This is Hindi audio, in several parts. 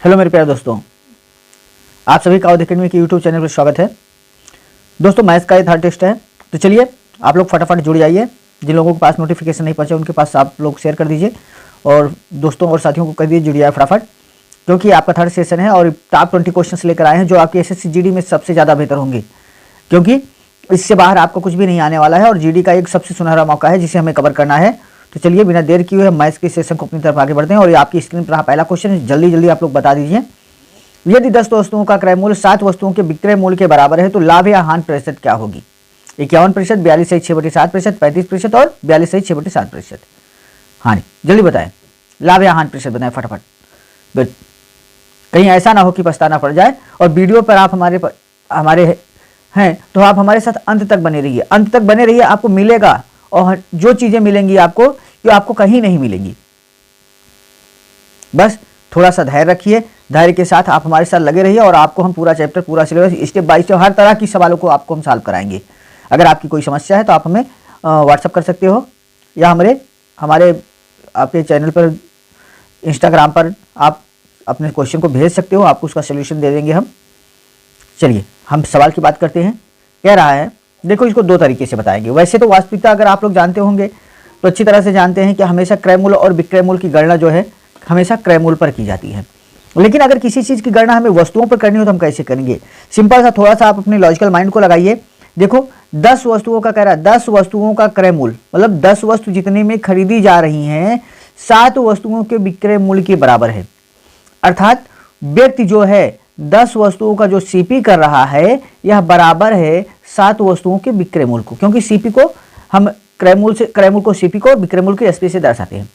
हेलो मेरे प्यारे दोस्तों, आप सभी का अवध अकेडमी के यूट्यूब चैनल पर स्वागत है। दोस्तों मैथ्स का ये थर्ड टेस्ट है, तो चलिए आप लोग फटाफट जुड़ जाइए। जिन लोगों के पास नोटिफिकेशन नहीं पहुंचा उनके पास आप लोग शेयर कर दीजिए और दोस्तों और साथियों को कह दीजिए जुड़ जाए फटाफट, क्योंकि आपका थर्ड सेशन है और टॉप 20 क्वेश्चन लेकर आए हैं जो आपकी एसएससी जीडी में सबसे ज़्यादा बेहतर होंगे, क्योंकि इससे बाहर आपको कुछ भी नहीं आने वाला है और जीडी का एक सबसे सुनहरा मौका है जिसे हमें कवर करना है। तो चलिए बिना देर किए हुए मैथ्स के सेशन को अपनी तरफ आगे बढ़ते हैं और ये आपकी स्क्रीन पर पहला क्वेश्चन है, जल्दी जल्दी आप लोग बता दीजिए। यदि 10 वस्तुओं का क्रय मूल्य 7 वस्तुओं के विक्रय मूल्य के बराबर है तो लाभ या हानि प्रतिशत क्या होगी? 51%, 42.6/7%, 35% और 42.6/7%। हानि जल्दी बताएं, लाभ या हानि प्रतिशत बताएं फटाफट, कहीं ऐसा ना हो कि पछताना पड़ जाए। और वीडियो पर आप हमारे हैं तो आप हमारे साथ अंत तक बने रहिए, अंत तक बने रहिए, आपको मिलेगा और जो चीजें मिलेंगी आपको जो आपको कहीं नहीं मिलेंगी। बस थोड़ा सा धैर्य रखिए, धैर्य के साथ आप हमारे साथ लगे रहिए और आपको हम पूरा चैप्टर पूरा सिलेबस स्टेप बाय स्टेप हर तरह की सवालों को आपको हम सॉल्व कराएंगे। अगर आपकी कोई समस्या है तो आप हमें व्हाट्सअप कर सकते हो या हमारे आपके चैनल पर इंस्टाग्राम पर आप अपने क्वेश्चन को भेज सकते हो, आपको उसका सोल्यूशन दे देंगे हम। चलिए हम सवाल की बात करते हैं। कह रहा है, देखो इसको दो तरीके से बताएंगे। वैसे तो वास्तविकता अगर आप लोग जानते होंगे तो अच्छी तरह से जानते हैं कि हमेशा क्रय मूल्य और विक्रय मूल्य की गणना जो है हमेशा क्रय मूल्य पर की जाती है, लेकिन अगर किसी चीज़ की गणना हमें वस्तुओं पर करनी हो तो हम कैसे करेंगे? सिंपल सा, थोड़ा सा आप अपने लॉजिकल माइंड को लगाइए। देखो 10 वस्तुओं का कह रहा है, 10 वस्तुओं का क्रय मूल्य मतलब 10 वस्तु जितने में खरीदी जा रही हैं 7 वस्तुओं के विक्रय मूल्य के बराबर है। अर्थात व्यक्ति जो है 10 वस्तुओं का जो सीपी कर रहा है यह बराबर है 7 वस्तुओं के विक्रय मूल्य को, क्योंकि सीपी को हम क्रय मूल्य को सीपी को और विक्रय मूल्य को एसपी से दर्शाते हैं।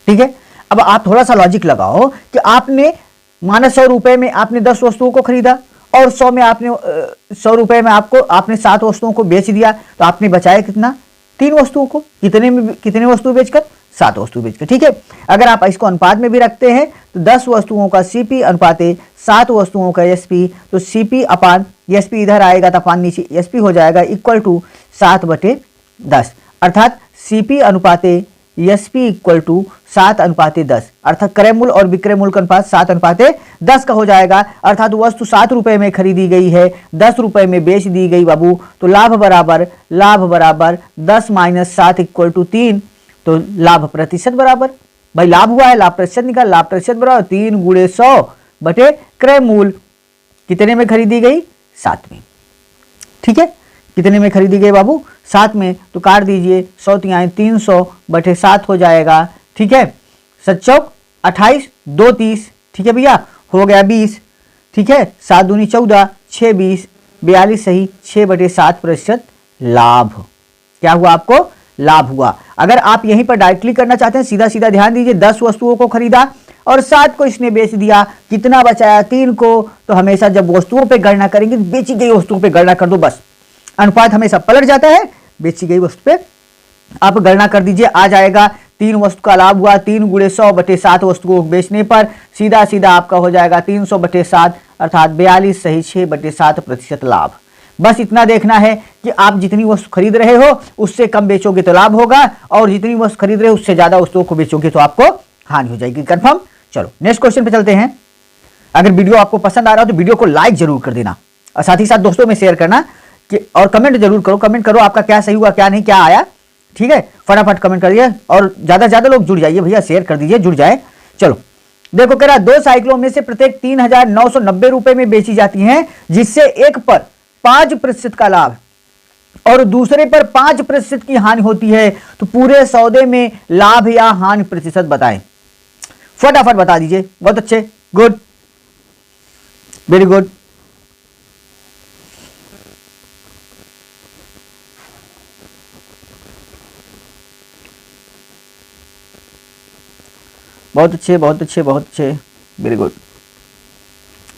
ठीक है, अब आप थोड़ा सा लॉजिक लगाओ कि आपने माना 100 रुपए में आपने 10 वस्तुओं को खरीदा और 100 रुपए में आपने 7 वस्तुओं को बेच दिया, तो आपने बचाया कितना? 3 वस्तुओं को। कितने वस्तु बेचकर? 7 वस्तु बेचकर। ठीक है, अगर आप इसको अनुपात में भी रखते हैं तो 10 वस्तुओं का सीपी अनुपाते 7 वस्तुओं का एसपी, तो सीपी अपान एसपी इधर आएगा तो अपान नीचे एसपी हो जाएगा इक्वल टू 7/10। अर्थात सीपी अनुपाते एसपी इक्वल टू 7/10। अर्थात क्रय मूल्य और विक्रय मूल्य का अनुपात 7/10 का हो जाएगा। अर्थात वस्तु 7 रुपए में खरीदी गई है, 10 रुपए में बेच दी गई बाबू, तो लाभ बराबर 10 - 7 इक्वल टू 3, तो लाभ प्रतिशत बराबर, भाई लाभ हुआ है, लाभ प्रतिशत निकाल, लाभ प्रतिशत बराबर 3 × 100 बटे क्रय मूल्य कितने में खरीदी गई? 7 में। ठीक है, कितने में खरीदी गई बाबू? 7 में, तो काट दीजिए 100 × 300 बटे 7 हो जाएगा। ठीक है, 7 चौक 28, 2 30, ठीक है भैया, हो गया 20। ठीक है, 7 दूनी 14, 6 20, 42 सही, 6/7% लाभ। क्या हुआ? आपको लाभ हुआ। अगर आप यहीं पर डायरेक्टली करना चाहते हैं, सीधा सीधा ध्यान दीजिए, 10 वस्तुओं को खरीदा और 7 को इसने बेच दिया, कितना बचाया? 3 को। तो हमेशा जब वस्तुओं पे गणना करेंगे बेची गई वस्तुओं पे गणना कर दो, बस अनुपात हमेशा पलट जाता है, बेची गई वस्तु पे आप गणना कर दीजिए, आ जाएगा 3 वस्तु का लाभ हुआ 3 × 100 बटे 7 वस्तुओं को बेचने पर सीधा सीधा आपका हो जाएगा 300/7 अर्थात 42 सही 6/7% लाभ। बस इतना देखना है कि आप जितनी वस्तु खरीद रहे हो उससे कम बेचोगे तो लाभ होगा और जितनी वस्तु खरीद रहे हो उससे ज्यादा वस्तुओं को बेचोगे तो आपको हानि हो जाएगी। कंफर्म? चलो नेक्स्ट क्वेश्चन पे चलते हैं। अगर वीडियो आपको पसंद आ रहा हो तो वीडियो को लाइक जरूर कर देना और साथ ही साथ दोस्तों में शेयर करना और कमेंट जरूर करो, कमेंट करो आपका क्या सही हुआ क्या नहीं क्या आया। ठीक है, फटाफट कमेंट करिए और ज्यादा ज्यादा लोग जुड़ जाइए भैया, शेयर कर दीजिए, जुड़ जाए। चलो देखो, कह रहा 2 साइकिलों में से प्रत्येक 3,990 रुपए में बेची जाती हैं, जिससे एक पर 5% का लाभ और दूसरे पर 5% की हानि होती है, तो पूरे सौदे में लाभ या हानि प्रतिशत बताएं। फटाफट बता दीजिए। बहुत अच्छे, गुड, वेरी गुड। बहुत अच्छे, बहुत अच्छे, बहुत अच्छे, वेरी गुड।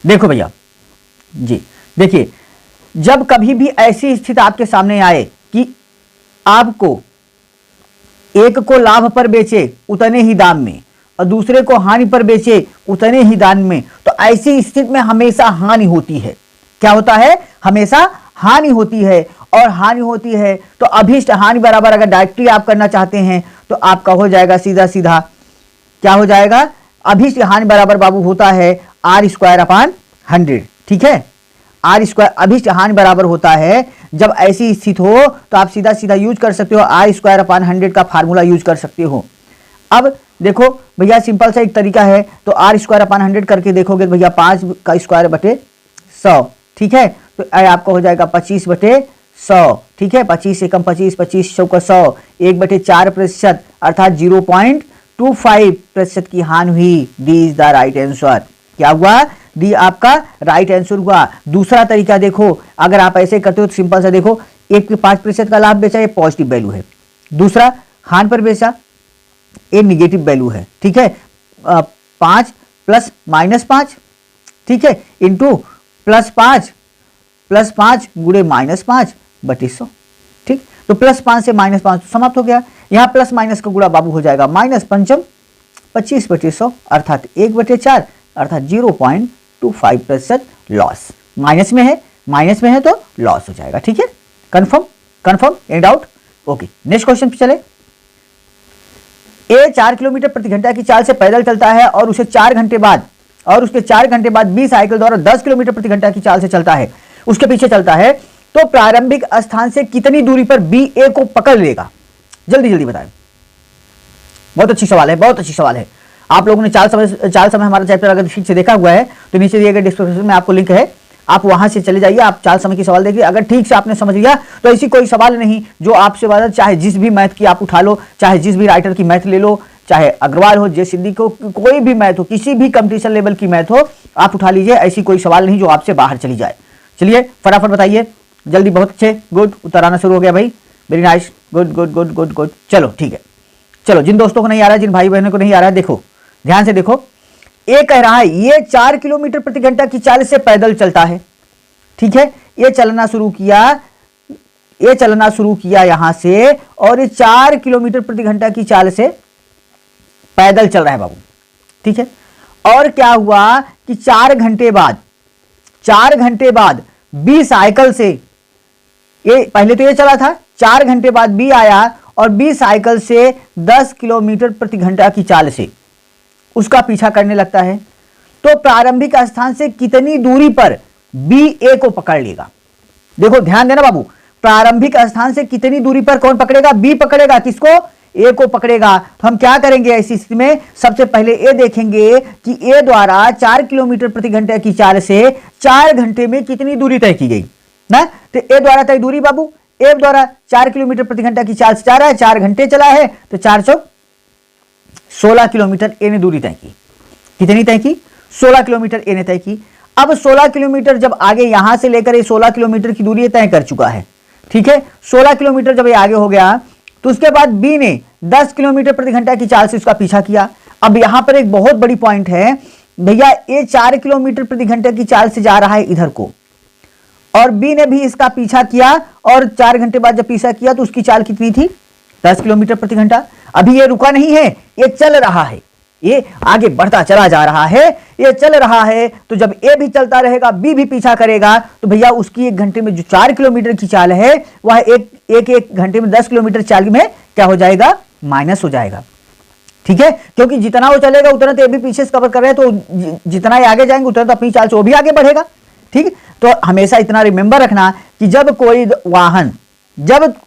देखो भैया जी, देखिए जब कभी भी ऐसी स्थिति आपके सामने आए कि आपको एक को लाभ पर बेचे उतने ही दाम में और दूसरे को हानि पर बेचे उतने ही दाम में, तो ऐसी स्थिति में हमेशा हानि होती है। क्या होता है? हमेशा हानि होती है। और हानि होती है तो अभिष्ट हानि बराबर अगर डायरेक्टली आप करना चाहते हैं तो आपका हो जाएगा सीधा सीधा क्या हो जाएगा? अभिष्ट हानि बराबर बाबू होता है आर स्क्वायर अपान 100। ठीक है, आर स्क्वायर अभिष्ट हानि बराबर होता है, जब ऐसी स्थिति हो तो आप सीधा सीधा यूज कर सकते हो, आर स्क्वायर अपान 100 का फार्मूला यूज कर सकते हो। अब देखो भैया सिंपल सा एक तरीका है, तो आर स्क्वायर अपान 100 करके देखोगे भैया 5 का स्क्वायर बटे 100। ठीक है, तो आपका हो जाएगा 25 बटे 100। ठीक है, 25 एकम 25, 25 चौका 100, 1/4% अर्थात 0.25% की हानि हुई। D is the right answer. क्या हुआ? डी आपका राइट आंसर हुआ। दूसरा तरीका देखो, अगर आप ऐसे करते हो तो सिंपल सा देखो, 1/5% का लाभ बेचा, ये पॉजिटिव वैल्यू है। दूसरा हानि पर बेचा, ये निगेटिव वैल्यू है। ठीक है, 5 प्लस -5, ठीक है, इंटू +5 गुणे -5 बटे 100। ठीक, तो +5 से -5 तो समाप्त हो गया। यहां प्लस माइनस का गुणा बाबू हो जाएगा -5 25 बटे 100 अर्थात 1/4 अर्थात 0.25% लॉस। माइनस में है तो लॉस हो जाएगा। ठीक है, confirm any doubt? Okay, next question पे चले। ए 4 किलोमीटर प्रति घंटा की चाल से पैदल चलता है और उसके 4 घंटे बाद बी साइकिल द्वारा 10 किलोमीटर प्रति घंटा की चाल से चलता है, उसके पीछे चलता है, तो प्रारंभिक स्थान से कितनी दूरी पर बी ए को पकड़ लेगा? जल्दी बताएं। बहुत अच्छी सवाल है। आप लोगों ने चाल समय हमारा चैप्टर अगर ठीक से देखा हुआ है तो नीचे दिए गए डिस्क्रिप्शन में आपको लिंक है, आप वहां से चले जाइए, आप चाल समय की सवाल देखिए। अगर ठीक से आपने समझ लिया तो ऐसी कोई सवाल नहीं जो आपसे वाला, चाहे जिस भी मैथ की आप उठा लो, चाहे जिस भी राइटर की मैथ ले लो, चाहे अग्रवाल हो, जे सिद्धि को, कोई भी मैथ हो, किसी भी कंपटीशन लेवल की मैथ हो, आप उठा लीजिए। ऐसी कोई सवाल नहीं जो आपसे बाहर चली जाए। चलिए फटाफट बताइए जल्दी। बहुत अच्छे, गुड, उत्तर आना शुरू हो गया भाई, वेरी नाइस, गुड। चलो ठीक है, चलो जिन दोस्तों को नहीं आ रहा है, जिन भाई बहनों को नहीं आ रहा है, देखो ध्यान से देखो। ये कह रहा है ये 4 किलोमीटर प्रति घंटा की चाल से पैदल चलता है। ठीक है, ये चलना शुरू किया यहां से, और ये 4 किलोमीटर प्रति घंटा की चाल से पैदल चल रहा है बाबू। ठीक है, और क्या हुआ कि 4 घंटे बाद बी साइकिल से, ये पहले तो ये चला था, 4 घंटे बाद बी आया और बी साइकिल से 10 किलोमीटर प्रति घंटा की चाल से उसका पीछा करने लगता है, तो प्रारंभिक स्थान से कितनी दूरी पर बी ए को पकड़ लेगा? देखो ध्यान देना बाबू, प्रारंभिक स्थान से कितनी दूरी पर कौन पकड़ेगा? बी पकड़ेगा। किसको? ए को पकड़ेगा। तो हम क्या करेंगे ऐसी स्थिति में? सबसे पहले ए देखेंगे कि ए द्वारा 4 किलोमीटर प्रति घंटे की चाल से 4 घंटे में कितनी दूरी तय की गई ना। तो ए द्वारा तय दूरी बाबू, ए द्वारा 4 किलोमीटर प्रति घंटा की चाल से जा रहा है, 4 घंटे चला है, तो 4 चौक 16 किलोमीटर ए ने दूरी तय की। कितनी तय की? 16 किलोमीटर ए ने तय की। अब 16 किलोमीटर जब आगे यहां से लेकर ये 16 किलोमीटर की दूरी तय कर चुका है। ठीक है, 16 किलोमीटर जब ये आगे हो गया तो उसके बाद बी ने 10 किलोमीटर प्रति घंटा की चाल से उसका पीछा किया। अब यहां पर एक बहुत बड़ी पॉइंट है भैया, ये 4 किलोमीटर प्रति घंटे की चाल से जा रहा है इधर को, और बी ने भी इसका पीछा किया, और 4 घंटे बाद जब पीछा किया तो उसकी चाल कितनी थी? 10 किलोमीटर प्रति घंटा। अभी ये रुका नहीं है, ये चल रहा है, ये आगे बढ़ता चला जा रहा है, ये चल रहा है। तो जब ए भी चलता रहेगा, बी भी पीछा करेगा, तो भैया उसकी 1 घंटे में जो 4 किलोमीटर की चाल है वह एक घंटे में 10 किलोमीटर चाल में क्या हो जाएगा? माइनस हो जाएगा। ठीक है, क्योंकि जितना वो चलेगा उतना तो ये भी पीछे से कवर कर रहे हैं, तो जितना ये आगे जाएंगे उतना तो अपनी चाल से वो भी आगे बढ़ेगा। ठीक, तो हमेशा इतना रिमेंबर रखना कि जब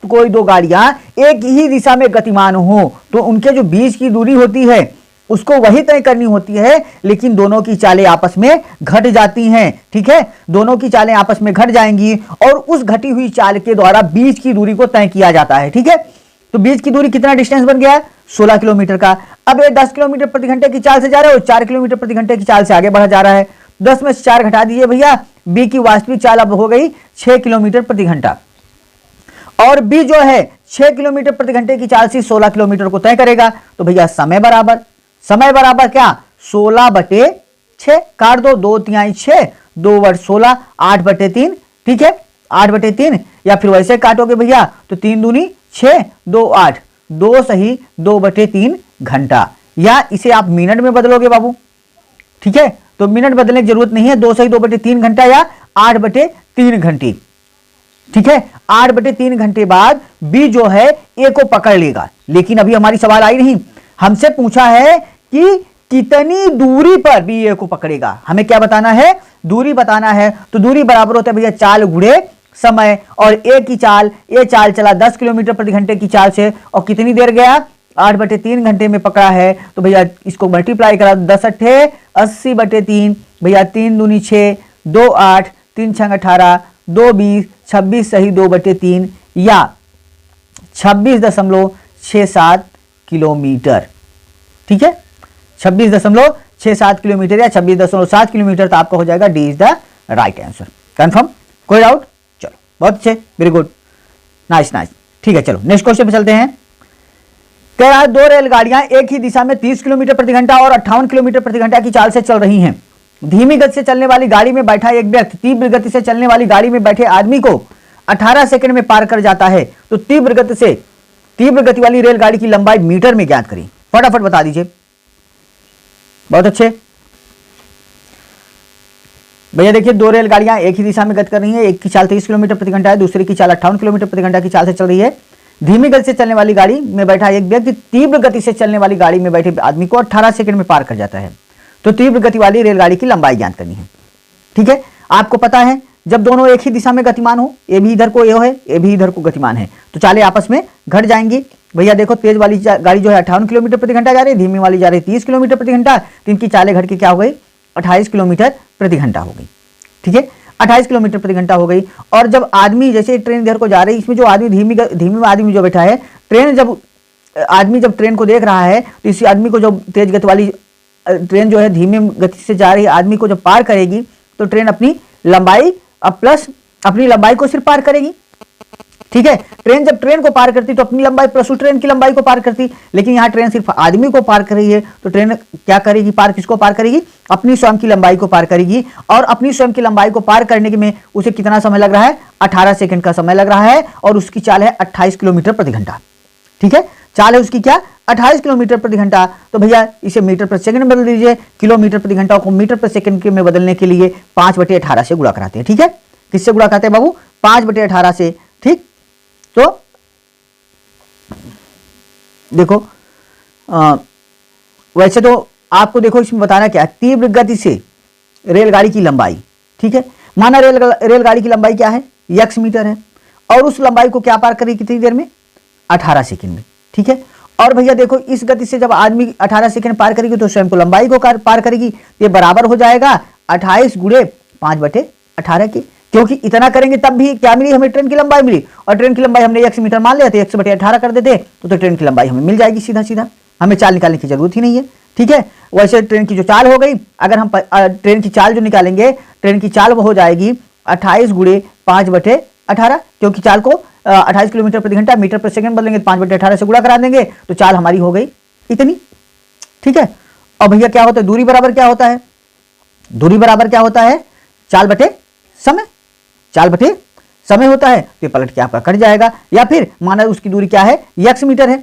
कोई दो गाड़ियां एक ही दिशा में गतिमान हो तो उनके जो बीच की दूरी होती है उसको वही तय करनी होती है, लेकिन दोनों की चालें आपस में घट जाती हैं। ठीक है, दोनों की चालें आपस में घट जाएंगी और उस घटी हुई चाल के द्वारा बीच की दूरी को तय किया जाता है। ठीक है, तो बीच की दूरी कितना डिस्टेंस बन गया? 16 किलोमीटर का। अब ये 10 किलोमीटर प्रति घंटे की चाल से जा रहा है और 4 किलोमीटर प्रति घंटे की चाल से आगे बढ़ा जा रहा है। 10 में से 4 घटा दीजिए भैया, बी की वास्तविक चाल अब हो गई 6 किलोमीटर प्रति घंटा, और बी जो है 6 किलोमीटर प्रति घंटे की चाल से 16 किलोमीटर को तय करेगा। तो भैया समय बराबर क्या? 16/6 काट दो, 2 तिहाई 6, 2 वर्ग 16, 8/3। ठीक है, 8/3, या फिर वैसे काटोगे भैया तो 3 दूनी 6, 2 8, 2 सही 2/3 घंटा, या इसे आप मिनट में बदलोगे बाबू। ठीक है, तो मिनट बदलने की जरूरत नहीं है, 2 सही 2/3 घंटा या 8/3 घंटे। ठीक है, 8/3 घंटे बाद बी जो है ए को पकड़ लेगा। लेकिन अभी हमारी सवाल आई नहीं, हमसे पूछा है कि कितनी दूरी पर बी ए को पकड़ेगा, हमें क्या बताना है, दूरी बताना है। तो दूरी बराबर होता है भैया चाल गुणे समय, और ए की चाल, ए चाल चला 10 किलोमीटर प्रति घंटे की चाल से, और कितनी देर गया, 8/3 घंटे में पकड़ा है। तो भैया इसको मल्टीप्लाई करा, 10 अट्ठे 80/3, भैया 3 दूनी 6, 2 8, 3 छंग 18, 2 20, 26 सही 2/3, या 26.67 किलोमीटर। ठीक है, 26.67 किलोमीटर या 26.7 किलोमीटर, तो आपका हो जाएगा D is the right answer. Confirm, कोई डाउट? चलो बहुत अच्छे, वेरी गुड, नाइस नाइस। ठीक है, चलो नेक्स्ट क्वेश्चन पे चलते हैं। कह रहा है 2 रेलगाड़ियां एक ही दिशा में 30 किलोमीटर प्रति घंटा और 58 किलोमीटर प्रति घंटा की चाल से चल रही हैं। धीमी गति से चलने वाली गाड़ी में बैठा एक व्यक्ति तीव्र गति से चलने वाली गाड़ी में बैठे आदमी को 18 सेकंड में पार कर जाता है। तो तीव्र गति वाली रेलगाड़ी की लंबाई मीटर में ज्ञात करें। फटाफट बता दीजिए। बहुत अच्छे भैया, देखिए 2 रेलगाड़ियां एक ही दिशा में गति कर रही हैं। एक की चाल 30 किलोमीटर प्रति घंटा है, दूसरी की चाल 58 किलोमीटर प्रति घंटा की चाल से चल रही है। धीमी गति से चलने वाली गाड़ी में बैठा एक व्यक्ति तीव्र गति से चलने वाली गाड़ी में बैठे आदमी को 18 सेकंड में पार कर जाता है। तो तीव्र गति वाली रेलगाड़ी की लंबाई ज्ञात करनी है। ठीक है, आपको पता है जब दोनों एक ही दिशा में गतिमान हो, ए भी इधर को ए है, ए भी इधर को गतिमान है, तो चालें आपस में घट जाएंगी। भैया देखो तेज वाली गाड़ी जो है 58 किलोमीटर प्रति घंटा जा रही है, धीमी वाली जा रही है 30 किलोमीटर प्रति घंटा, तो इनकी चालें घट के क्या हो गई, 28 किलोमीटर प्रति घंटा हो गई। ठीक है, 28 किलोमीटर प्रति घंटा हो गई। और जब आदमी, जैसे ट्रेन इधर को जा रही है, इसमें जो आदमी धीमी आदमी जो बैठा है, जब ट्रेन को देख रहा है, तो इसी आदमी को जो तेज गति वाली ट्रेन जो है धीमी गति से जा रही है आदमी को जब पार करेगी, तो ट्रेन अपनी लंबाई प्लस अपनी लंबाई को सिर्फ पार करेगी। ठीक है, ट्रेन जब ट्रेन को पार करती तो अपनी लंबाई प्लस उस ट्रेन की लंबाई को पार करती, लेकिन यहाँ ट्रेन सिर्फ आदमी को पार कर रही है, तो ट्रेन क्या करेगी, पार किसको पार करेगी, अपनी स्वयं की लंबाई को पार करेगी। और अपनी स्वयं की लंबाई को पार करने में उसे कितना समय लग रहा है, 18 सेकंड का समय लग रहा है, और उसकी चाल है 28 किलोमीटर प्रति घंटा। ठीक है, चाल है उसकी क्या, 28 किलोमीटर प्रति घंटा। तो भैया इसे मीटर प्रति सेकंड में बदल दीजिए। किलोमीटर प्रति घंटा को मीटर प्रति सेकंड में बदलने के लिए 5/18 से गुणा कराते हैं। ठीक है, किससे गुणा कराते हैं बाबू, 5/18 से। ठीक, तो देखो वैसे तो आपको देखो इसमें बताना क्या है, तीव्र गति से रेलगाड़ी की लंबाई। ठीक है, माना रेलगाड़ी की लंबाई क्या है, x मीटर है, और उस लंबाई को क्या पार करेगी कितनी देर में, 18 सेकंड में। ठीक है, और भैया देखो इस गति से जब आदमी 18 सेकंड पार करेगी तो स्वयं को लंबाई को पार करेगी, ये बराबर हो जाएगा 28 गुणे 5/18 की। क्योंकि इतना करेंगे तब भी क्या मिली हमें, ट्रेन की लंबाई मिली, और ट्रेन की लंबाई हमने x मीटर मान लिया तो 1/18 कर देते तो ट्रेन की लंबाई हमें मिल जाएगी सीधा सीधा, हमें चाल निकालने की जरूरत ही नहीं है। ठीक है, वैसे ट्रेन की जो चाल हो गई, अगर हम ट्रेन की चाल जो निकालेंगे, ट्रेन की चाल वो हो जाएगी 28 गुणे 5/18, क्योंकि चाल को 28 किलोमीटर प्रति घंटा मीटर प्रति सेकंड बदलेंगे तो 5/18 से गुणा करा देंगे, तो चाल हमारी हो गई इतनी। ठीक है, और भैया क्या होता है, दूरी बराबर क्या होता है, दूरी बराबर क्या होता है, चाल बटे समय, चाल बटे समय होता है। तो पलट के आपका कट जाएगा, या फिर माना उसकी दूरी क्या है, x मीटर है।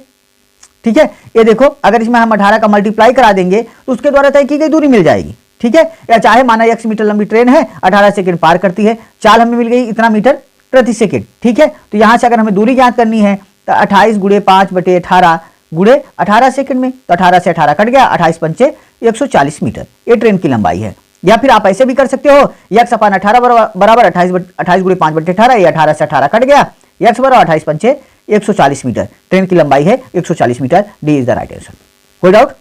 ठीक है, ये देखो अगर इसमें हम 18 का मल्टीप्लाई करा देंगे तो उसके द्वारा तय की गई दूरी मिल जाएगी। ठीक है, या चाहे माना x मीटर लंबी ट्रेन है, 18 सेकंड पार करती है, चाल हमें मिल गई इतना मीटर प्रति सेकंड। ठीक है, तो यहां से अगर हमें दूरी ज्ञात करनी है तो 28 गुणे 5/18 गुणे 18 सेकंड में, तो 18 से 18 कट गया, 28 पंचे 140 मीटर, ये ट्रेन की लंबाई है। या फिर आप ऐसे भी कर सकते हो, x/18 बराबर 28 गुणे 5/18, ये 18 से 18 कट गया, x बराबर 28 पंचे 140 मीटर, ट्रेन की लंबाई है 140 metre, D is the right answer. कोई डाउट,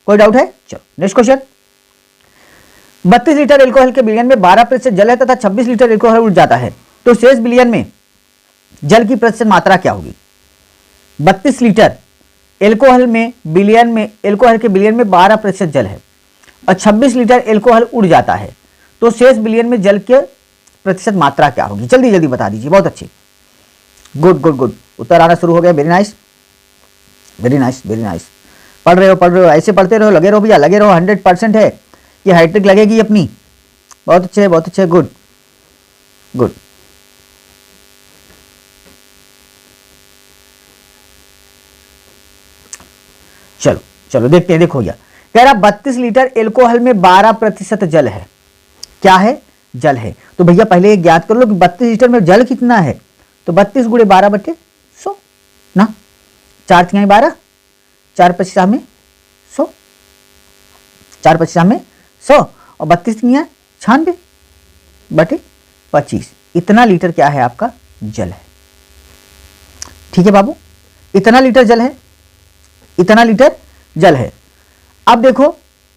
कोई डाउट है? चलो नेक्स्ट क्वेश्चन। 32 लीटर एल्कोहल के बिलियन में 12% जल है तथा 26 लीटर एल्कोहल उड़ जाता है, तो शेष बिलियन में जल की प्रतिशत मात्रा क्या होगी? 32 लीटर एल्कोहल के बिलियन में 12% जल है और 26 लीटर एल्कोहल उड़ जाता है, तो शेष बिलियन में जल के प्रतिशत मात्रा क्या होगी? जल्दी जल्दी बता दीजिए। बहुत अच्छे, गुड गुड गुड, उत्तर आना शुरू हो गया। Very nice very nice very nice. पढ़ रहे हो, ऐसे पढ़ते रहो, लगे रहो भैया, लगे रहो। 100% है कि हैट्रिक लगेगी अपनी। बहुत अच्छे बहुत अच्छे, गुड गुड। चलो चलो देखते हैं। देखो भैया कह रहा 32 लीटर एल्कोहल में 12% जल है। क्या है? जल है। तो भैया पहले ये ज्ञात कर लो कि 32 लीटर में जल कितना है। तो 32 गुणे 12/100 ना, 4 × 12, 4 × 25 में 100। 4 25 में 100 और 32 नहीं है 96/25। इतना लीटर क्या है आपका जल है। ठीक है बाबू, इतना लीटर जल है, इतना लीटर जल है। अब देखो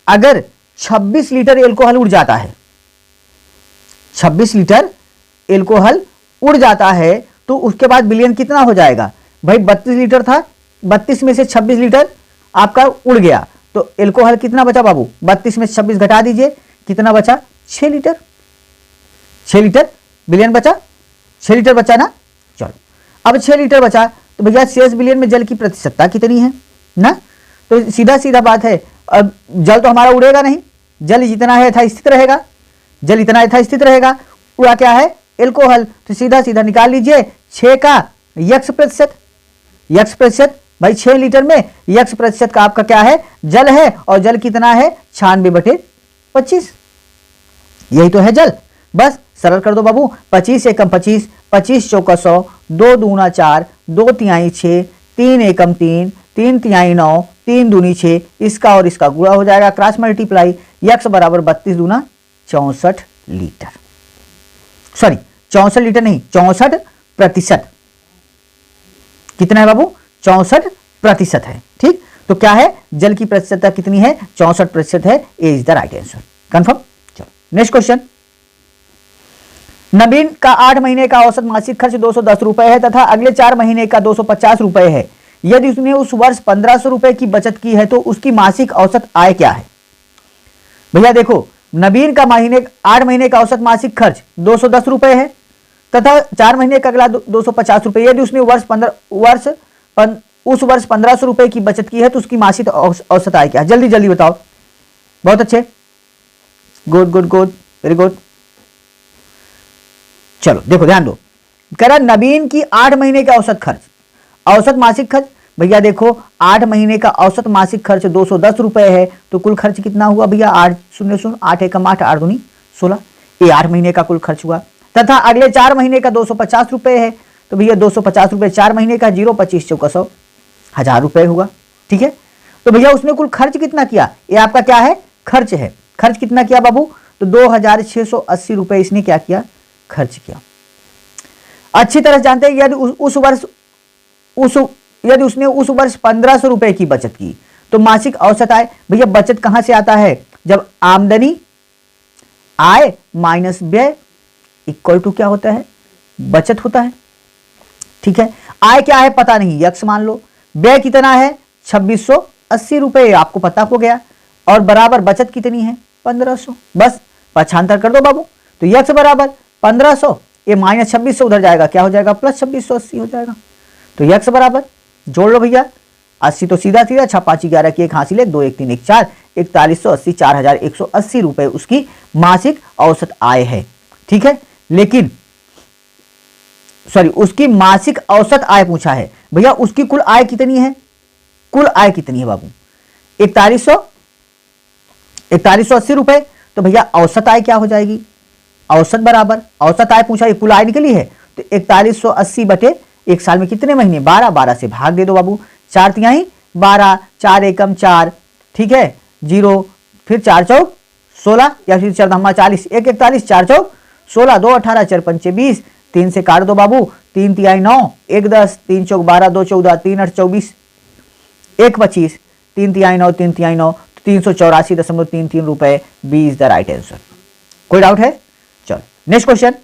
अगर 26 लीटर एल्कोहल उड़ जाता है, 26 लीटर एल्कोहल उड़ जाता है तो उसके बाद विलयन कितना हो जाएगा भाई? 32 लीटर था, 32 में से 26 लीटर आपका उड़ गया तो एल्कोहल कितना बचा बाबू? 32 में से 26 घटा दीजिए, कितना बचा? 6 लीटर। 6 लीटर विलयन बचा, 6 लीटर बचा ना। चलो अब 6 लीटर बचा तो भैया शेष विलयन में जल की प्रतिशतता कितनी है ना? तो सीधा सीधा बात है, अब जल तो हमारा उड़ेगा नहीं, जल जितना है यथास्थित रहेगा, जल इतना यथास्थित रहेगा। उड़ा क्या है? एल्कोहल। तो सीधा सीधा निकाल लीजिए 6 का यक्स प्रतिशत, यक्स प्रतिशत भाई 6 लीटर में यक्स प्रतिशत का आपका क्या है? जल है। और जल कितना है? 96/25। यही तो है जल। बस सरल कर दो बाबू, 25 एकम 25, 25 चौका 100, 2 दूना 4, 2 तिहाई 6, 3 एकम 3, 3 तिहाई 9, 3 दूनी 6, इसका और इसका गुणा हो जाएगा, क्रॉस मल्टीप्लाई, यक्स बराबर 32 दूना 64 लीटर। सॉरी 64 लीटर नहीं, 64%। कितना है बाबू? 64% है। ठीक, तो क्या है? जल की प्रतिशतता कितनी है? 64% है। A is the right answer. Confirm. चलो नेक्स्ट क्वेश्चन। नवीन का 8 महीने का औसत मासिक खर्च 210 रुपए है तथा अगले 4 महीने का 250 रुपए है। यदि उसने उस वर्ष 1500 रुपए की बचत की है तो उसकी मासिक औसत आय क्या है? भैया देखो, नवीन का 8 महीने का औसत मासिक खर्च 210 रुपए है तथा 4 महीने का अगला 250 रुपए। यदि उसने उस वर्ष 1500 रुपए की बचत की है तो उसकी मासिक औसत आय क्या है? जल्दी जल्दी बताओ। बहुत अच्छे, good good good, very good. चलो देखो ध्यान दो, कह रहा नवीन की 8 महीने का औसत खर्च, औसत मासिक खर्च। भैया देखो 8 महीने का औसत मासिक खर्च 210 रुपए है तो कुल खर्च कितना हुआ भैया? 8 0 0 8 एकम 8, 8 दूनी 16, ये 8 महीने का कुल खर्च हुआ। तथा अगले 4 महीने का 250 रुपए है तो भैया 250 रुपए 4 महीने का 0 25 चौका 100, 1000 रुपए हुआ। ठीक है, तो भैया उसने कुल खर्च कितना किया? ये आपका क्या है? खर्च है। खर्च कितना किया बाबू? तो 2680 रुपए इसने क्या किया? खर्च किया। अच्छी तरह जानते हैं यदि यदि उसने उस वर्ष 1500 रुपए की बचत की तो मासिक औसत आय। भैया बचत कहां से आता है? जब आमदनी आय माइनस व्यय इक्वल टू क्या होता है? बचत होता है। ठीक है, आय क्या है पता नहीं, यक्स मान लो। व्यय कितना है? 2680 रुपए, आपको पता हो गया। और बराबर बचत कितनी है? 1500। बस पक्षांतर कर दो बाबू, तो यक्स बराबर 1500, ये माइनस 2600 उधर जाएगा, क्या हो जाएगा? प्लस 2680 हो जाएगा। तो यक्स बराबर जोड़ लो भैया, 80 तो सीधा सीधा 6 5 11 की 1 हासिल 1 2 1 3 1 4, 4180, 4180 रुपए उसकी मासिक औसत आय है। ठीक है, लेकिन सॉरी उसकी मासिक औसत आय पूछा है। भैया उसकी कुल आय कितनी है? कुल आय कितनी है बाबू? 4180 रुपए। तो भैया औसत आय क्या हो जाएगी? औसत बराबर औसत आय पूछा है, कुल आय निकली है तो 4180 बटे एक साल में कितने महीने? 12, 12 से भाग दे दो बाबू, 4 तिहाई 12, 4 एकम 4, ठीक है 0, फिर 4 चौक 16 या फिर 4 धम्मा 40, 1 41, 4 चौक 16, 2 18, 4 पंचे 20, 3 से काट दो बाबू, 3 तिहाई 9, 1 10, 3 चौक 12, 2 14, 3 8 24, 1 25, 3 तिहाई 9, 3 तिहाई 9, 384.33 रुपए। B is the right answer. कोई डाउट है? चलो नेक्स्ट क्वेश्चन।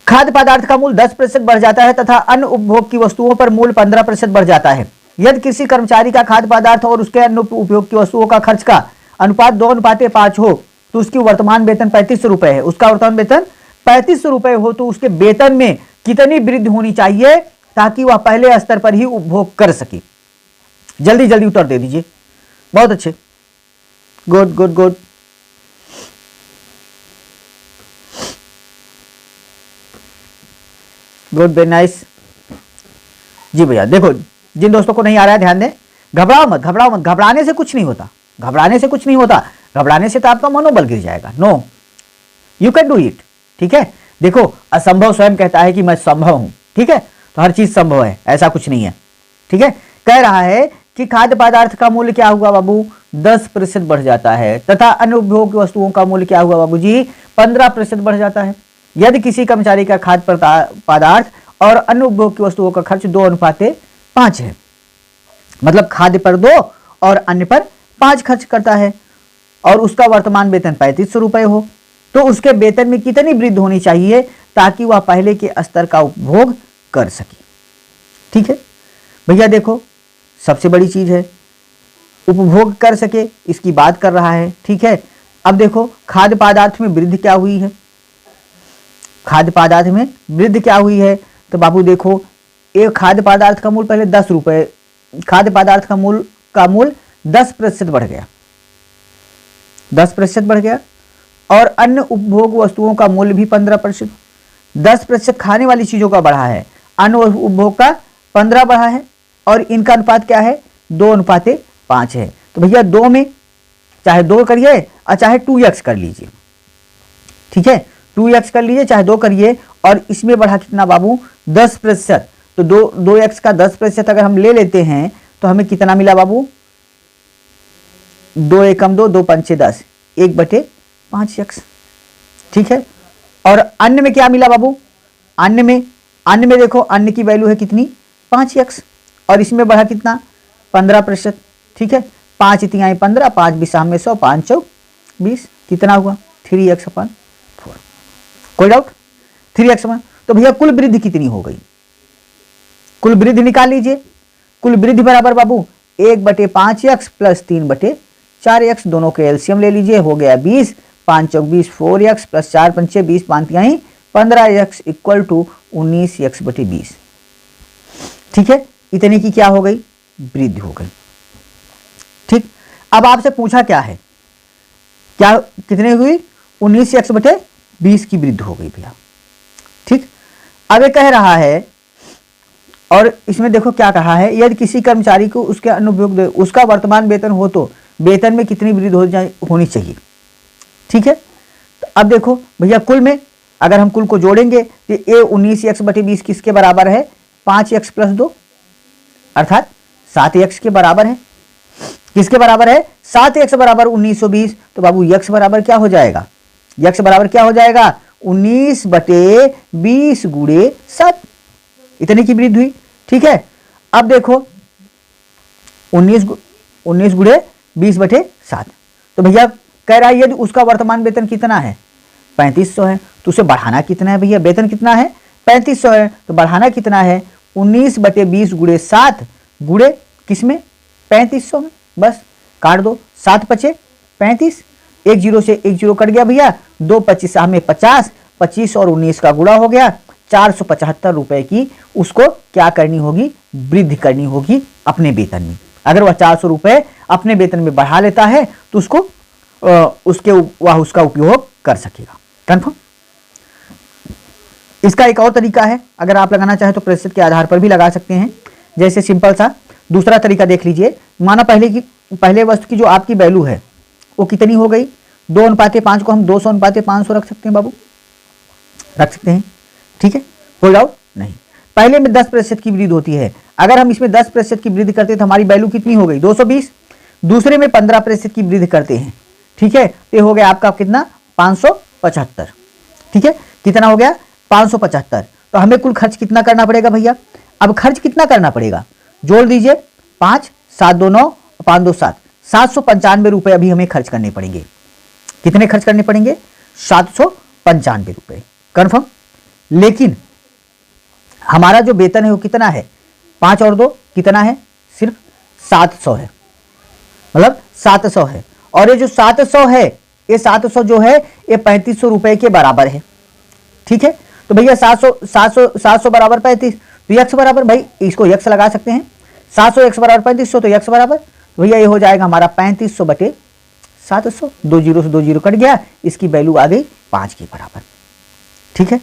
खाद्य पदार्थ का मूल्य 10% बढ़ जाता है तथा अन्य उपभोग की वस्तुओं पर मूल्य 15% बढ़ जाता है। यदि किसी कर्मचारी का खाद्य पदार्थ और उसके अन्य उपभोग की वस्तुओं का खर्च का अनुपात 2:5 हो तो उसकी वर्तमान वेतन 3500 रुपए है। उसका वर्तमान वेतन 3500 रुपए हो तो उसके वेतन में कितनी वृद्धि होनी चाहिए ताकि वह पहले स्तर पर ही उपभोग कर सके? जल्दी जल्दी उत्तर दे दीजिए। बहुत अच्छे, good good good. Good, very nice जी भैया। देखो जिन दोस्तों को नहीं आ रहा है ध्यान दें, घबराओ मत, घबराओ मत, घबराने से कुछ नहीं होता, घबराने से कुछ नहीं होता, घबराने से तो आपका मनोबल गिर जाएगा। No, you can do it. ठीक है, देखो असंभव स्वयं कहता है कि मैं संभव हूं। ठीक है, तो हर चीज संभव है, ऐसा कुछ नहीं है। ठीक है, कह रहा है कि खाद्य पदार्थ का मूल्य क्या हुआ बाबू 10% बढ़ जाता है तथा अन्य उपभोग वस्तुओं का मूल्य क्या हुआ बाबू जी 15% बढ़ जाता है यदि किसी कर्मचारी का खाद्य पदार्थ और अन्य उपभोग की वस्तुओं का खर्च 2:5 है, मतलब खाद्य पर 2 और अन्य पर 5 खर्च करता है और उसका वर्तमान वेतन 3500 रुपए हो, तो उसके वेतन में कितनी वृद्धि होनी चाहिए ताकि वह पहले के स्तर का उपभोग कर सके। ठीक है भैया, देखो सबसे बड़ी चीज है उपभोग कर सके, इसकी बात कर रहा है। ठीक है, अब देखो खाद्य पदार्थ में वृद्धि क्या हुई है, खाद्य पदार्थ में वृद्धि क्या हुई है, तो बाबू देखो एक खाद्य पदार्थ का मूल्य पहले 10 रुपए, खाद्य पदार्थ का मूल्य 10% बढ़ गया, 10% बढ़ गया और अन्य उपभोग वस्तुओं का मूल्य भी 15%, 10% खाने वाली चीजों का बढ़ा है, अन्य उपभोग का 15 बढ़ा है और इनका अनुपात क्या है 2:5 है। तो भैया 2 में चाहे 2 करिए और चाहे 2x कर लीजिए। ठीक है, 2x कर लीजिए चाहे 2 करिए और इसमें बढ़ा कितना बाबू 10%, तो 2x का 10% अगर हम ले लेते हैं तो हमें कितना मिला बाबू 2 एकम 2, 2 पंचे 10, 1/5x। ठीक है, और अन्य में क्या मिला बाबू, अन्य में देखो अन्य की वैल्यू है कितनी 5x और इसमें बढ़ा कितना 15%। ठीक है, 5 × 15, 5 बिसा में 100, 5 चौक 20, कितना हुआ 3x/4। कोई डाउट 3x/, तो भैया कुल वृद्धि कितनी हो गई, कुल वृद्धि निकाल लीजिए। कुल वृद्धि बराबर बाबू 1/5x प्लस 3/4x, दोनों के एलसीएम ले लीजिए, हो गया 20, 5 चौक 20, 4x प्लस 4 पंचे 20, 5 × 15x इक्वल टू 19x/20। ठीक है, इतने की क्या हो गई वृद्धि हो गई। ठीक, अब आपसे पूछा क्या है, क्या कितने हुई 19x/20 की वृद्धि हो गई भैया। ठीक, अब ये कह रहा है और इसमें देखो क्या कहा है, यदि किसी कर्मचारी को उसके अनुपयोग उसका वर्तमान वेतन हो तो वेतन में कितनी वृद्धि होनी चाहिए। ठीक है, तो अब देखो भैया कुल में अगर हम कुल को जोड़ेंगे तो ये 19x/20 किसके बराबर है 5x + 2 अर्थात 7x के बराबर है। किसके बराबर है 7x बराबर 1920, तो बाबू x बराबर क्या हो जाएगा, x बराबर क्या हो जाएगा 19/20 × 7, इतने की वृद्धि हुई। ठीक है, अब देखो 19 × 20/7, तो भैया कह रहा है यदि उसका वर्तमान वेतन कितना है 3500 है, तो उसे बढ़ाना कितना है भैया, वेतन कितना है 3500 है, तो बढ़ाना कितना है 19/20 × 7 गुणे किसमें 3500 में, बस काट दो 7 × 5 = 35, 1 0 से 1 0 कट गया भैया, 2 25 में 50, 25 और 19 का गुणा हो गया, 475 रुपए की उसको क्या करनी होगी वृद्धि करनी होगी अपने वेतन में। अगर वह 400 रुपए अपने वेतन में बढ़ा लेता है तो उसको वह उसका उपयोग कर सकेगा। कन्फर्म। इसका एक और तरीका है, अगर आप लगाना चाहें तो प्रतिशत के आधार पर भी लगा सकते हैं। जैसे सिंपल सा दूसरा तरीका देख लीजिए, माना पहले वस्तु की जो आपकी वैल्यू है वो कितनी हो गई 2:5 को हम 200:500 रख सकते हैं बाबू, रख सकते हैं। ठीक है, कोई डाउट नहीं। पहले में 10% की वृद्धि होती है, अगर हम इसमें 10% की वृद्धि करते हैं तो हमारी वैल्यू कितनी हो गई 220। दूसरे में 15% की वृद्धि करते हैं, ठीक है, तो हो गया आपका कितना 575। ठीक है, कितना हो गया 575। तो हमें कुल खर्च कितना करना पड़ेगा भैया, अब खर्च कितना करना पड़ेगा जोड़ दीजिए, 5 7 2 9 5 2 7, 795 रुपए अभी हमें खर्च करने पड़ेंगे। कितने खर्च करने पड़ेंगे 795 रुपए। कन्फर्म। लेकिन हमारा जो वेतन है वो कितना है 5 और 2 कितना है सिर्फ 700 है, मतलब 700 है, और ये जो 700 है ये 700 जो है ये 3500 रुपए के बराबर है। ठीक है, तो भैया 700 बराबर 35, तो यक्स बराबर, भाई इसको यक्स लगा सकते हैं, 700 x बराबर 3500, तो यक्स बराबर तो भैया ये हो जाएगा हमारा 3500/700, 2 0 से 2 0 कट गया, इसकी वैल्यू आ गई 5 के बराबर। ठीक है,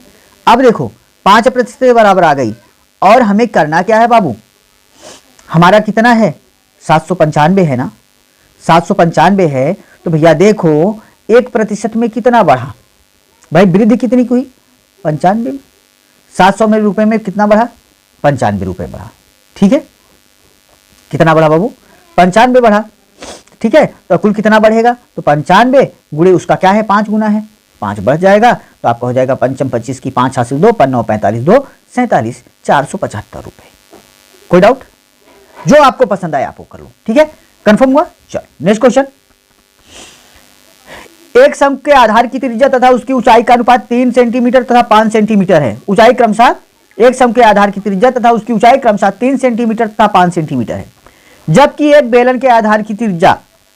अब देखो 5% के बराबर आ गई, और हमें करना क्या है बाबू, हमारा कितना है 795 है ना, 795 है, तो भैया देखो 1% में कितना बढ़ा, भाई वृद्धि कितनी हुई 95 में, 700 में रुपए में कितना बढ़ा 95 रुपए बढ़ा। ठीक है, कितना बढ़ा बाबू 95 बढ़ा, ठीक है, तो कुल कितना बढ़ेगा, तो 95 गुणे उसका क्या है 5 गुना है, 5 बढ़ जाएगा, तो आपका हो जाएगा 5 25 की 5 हासिल 2 5 9 45 2 47 475 रुपए। कोई डाउट? जो आपको पसंद आए आप वो कर लो, ठीक है, कंफर्म हुआ। चलो नेक्स्ट क्वेश्चन। एक शंकु के आधार की त्रिज्या तथा उसकी ऊंचाई का अनुपात 3 सेंटीमीटर तथा 5 सेंटीमीटर है। ऊंचाई क्रमशः, एक शंकु के आधार की त्रिज्या तथा उसकी ऊंचाई क्रमशः 3 सेंटीमीटर तथा 5 सेंटीमीटर है, जबकि एक बेलन के आधार की त्रिज्या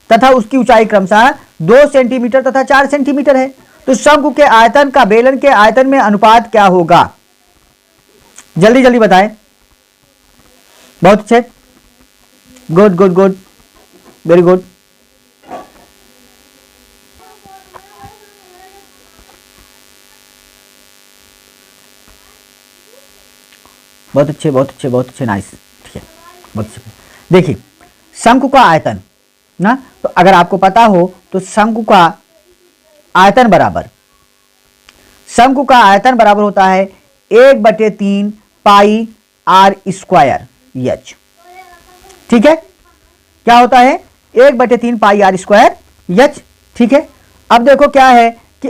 तथा उसकी ऊंचाई क्रमशः 2 सेंटीमीटर तथा 4 सेंटीमीटर है। तो शंकु के आयतन का बेलन के आयतन में अनुपात क्या होगा? जल्दी जल्दी बताएं। बहुत अच्छे, good good good, very good. बहुत अच्छे बहुत अच्छे बहुत अच्छे, नाइस, ठीक है, बहुत अच्छे। देखिए शंकु का आयतन ना, तो अगर आपको पता हो तो शंकु का आयतन बराबर होता है 1/3 पाई आर स्क्वायर एच, ठीक है, क्या होता है 1/3 पाई आर स्क्वायर एच, ठीक है। अब देखो क्या है कि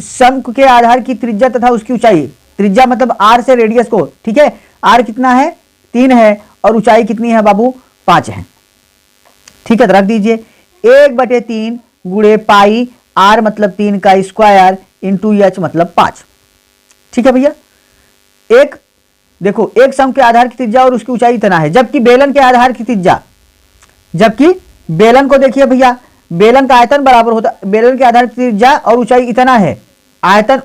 शंकु के आधार की त्रिज्या तथा उसकी ऊंचाई, त्रिज्या मतलब आर से रेडियस को, ठीक है, आर कितना है 3 है और ऊंचाई कितनी है बाबू 5 है, ठीक है, तो रख दीजिए 1/3 गुणे पाई आर मतलब 3 का स्क्वायर इंटू एच मतलब 5, ठीक है भैया। एक देखो एक शंकु के आधार की त्रिज्या और उसकी ऊंचाई इतना है, जबकि बेलन के आधार की त्रिज्या, जबकि बेलन को देखिए भैया, बेलन का आयतन बराबर होता, बेलन के आधार की त्रिज्या और ऊंचाई इतना है, आयतन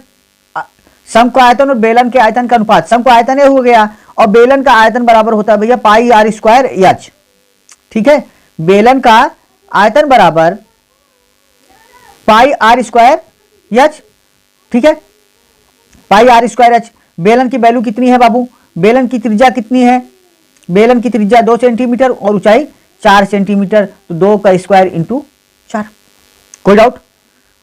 शंकु आयतन और बेलन के आयतन का अनुपात, शंकु आयतन हो गया और बेलन का आयतन बराबर होता है भैया पाई आर स्क्वायर एच, ठीक है, बेलन का आयतन बराबर पाई आर स्क्वायर एच, ठीक है, पाई आर स्क्वायर एच। बेलन की वैल्यू कितनी है बाबू, बेलन की त्रिज्या कितनी है, बेलन की त्रिज्या 2 सेंटीमीटर और ऊंचाई 4 सेंटीमीटर, तो 2 का स्क्वायर इंटू 4। कोई डाउट?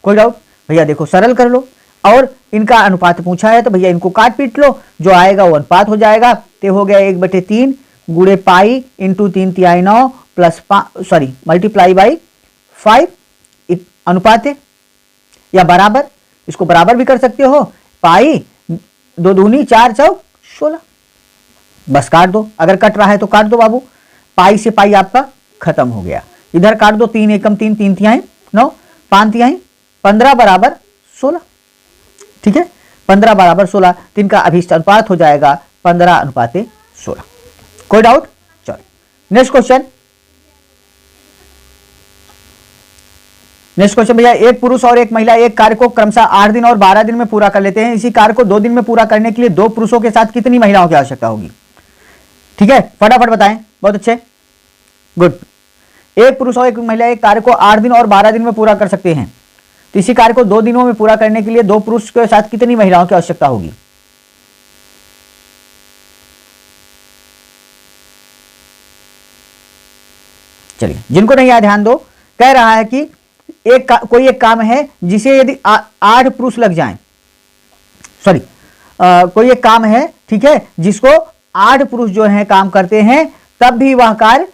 कोई डाउट? भैया देखो सरल कर लो, और इनका अनुपात पूछा है तो भैया इनको काट पीट लो, जो आएगा वो अनुपात हो जाएगा, तो हो गया 1/3 गुणे पाई इंटू 3 तिहाई 9 प्लस मल्टीप्लाई बाई 5 अनुपात है, या बराबर, इसको बराबर भी कर सकते हो, पाई 2 दूनी 4 चौक 16, बस काट दो, अगर कट रहा है तो काट दो बाबू, पाई से पाई आपका खत्म हो गया, इधर काट दो, 3 एकम 3 3 तिहाई 9 5 तिहाई 15 बराबर 16, ठीक है, 15 बराबर 16, 3 का अभिष्ट अनुपात हो जाएगा 15:16। कोई डाउट? चलो नेक्स्ट क्वेश्चन। नेक्स्ट क्वेश्चन भैया, एक पुरुष और एक महिला एक कार्य को क्रमशः 8 दिन और 12 दिन में पूरा कर लेते हैं। इसी कार्य को 2 दिन में पूरा करने के लिए 2 पुरुषों के साथ कितनी महिलाओं की आवश्यकता होगी? ठीक है, फटाफट बताएं। बहुत अच्छे, गुड। एक पुरुष और एक महिला एक कार्य को 8 दिन और 12 दिन में पूरा कर सकते हैं, तो इसी कार्य को 2 दिनों में पूरा करने के लिए 2 पुरुष के साथ कितनी महिलाओं की आवश्यकता होगी? चलिए, जिनको नहीं आया ध्यान दो। कह रहा है कि कोई एक काम है जिसे यदि 8 पुरुष लग जाएं, सॉरी, कोई एक काम है, ठीक है, जिसको 8 पुरुष जो है काम करते हैं, तब भी वह कार्य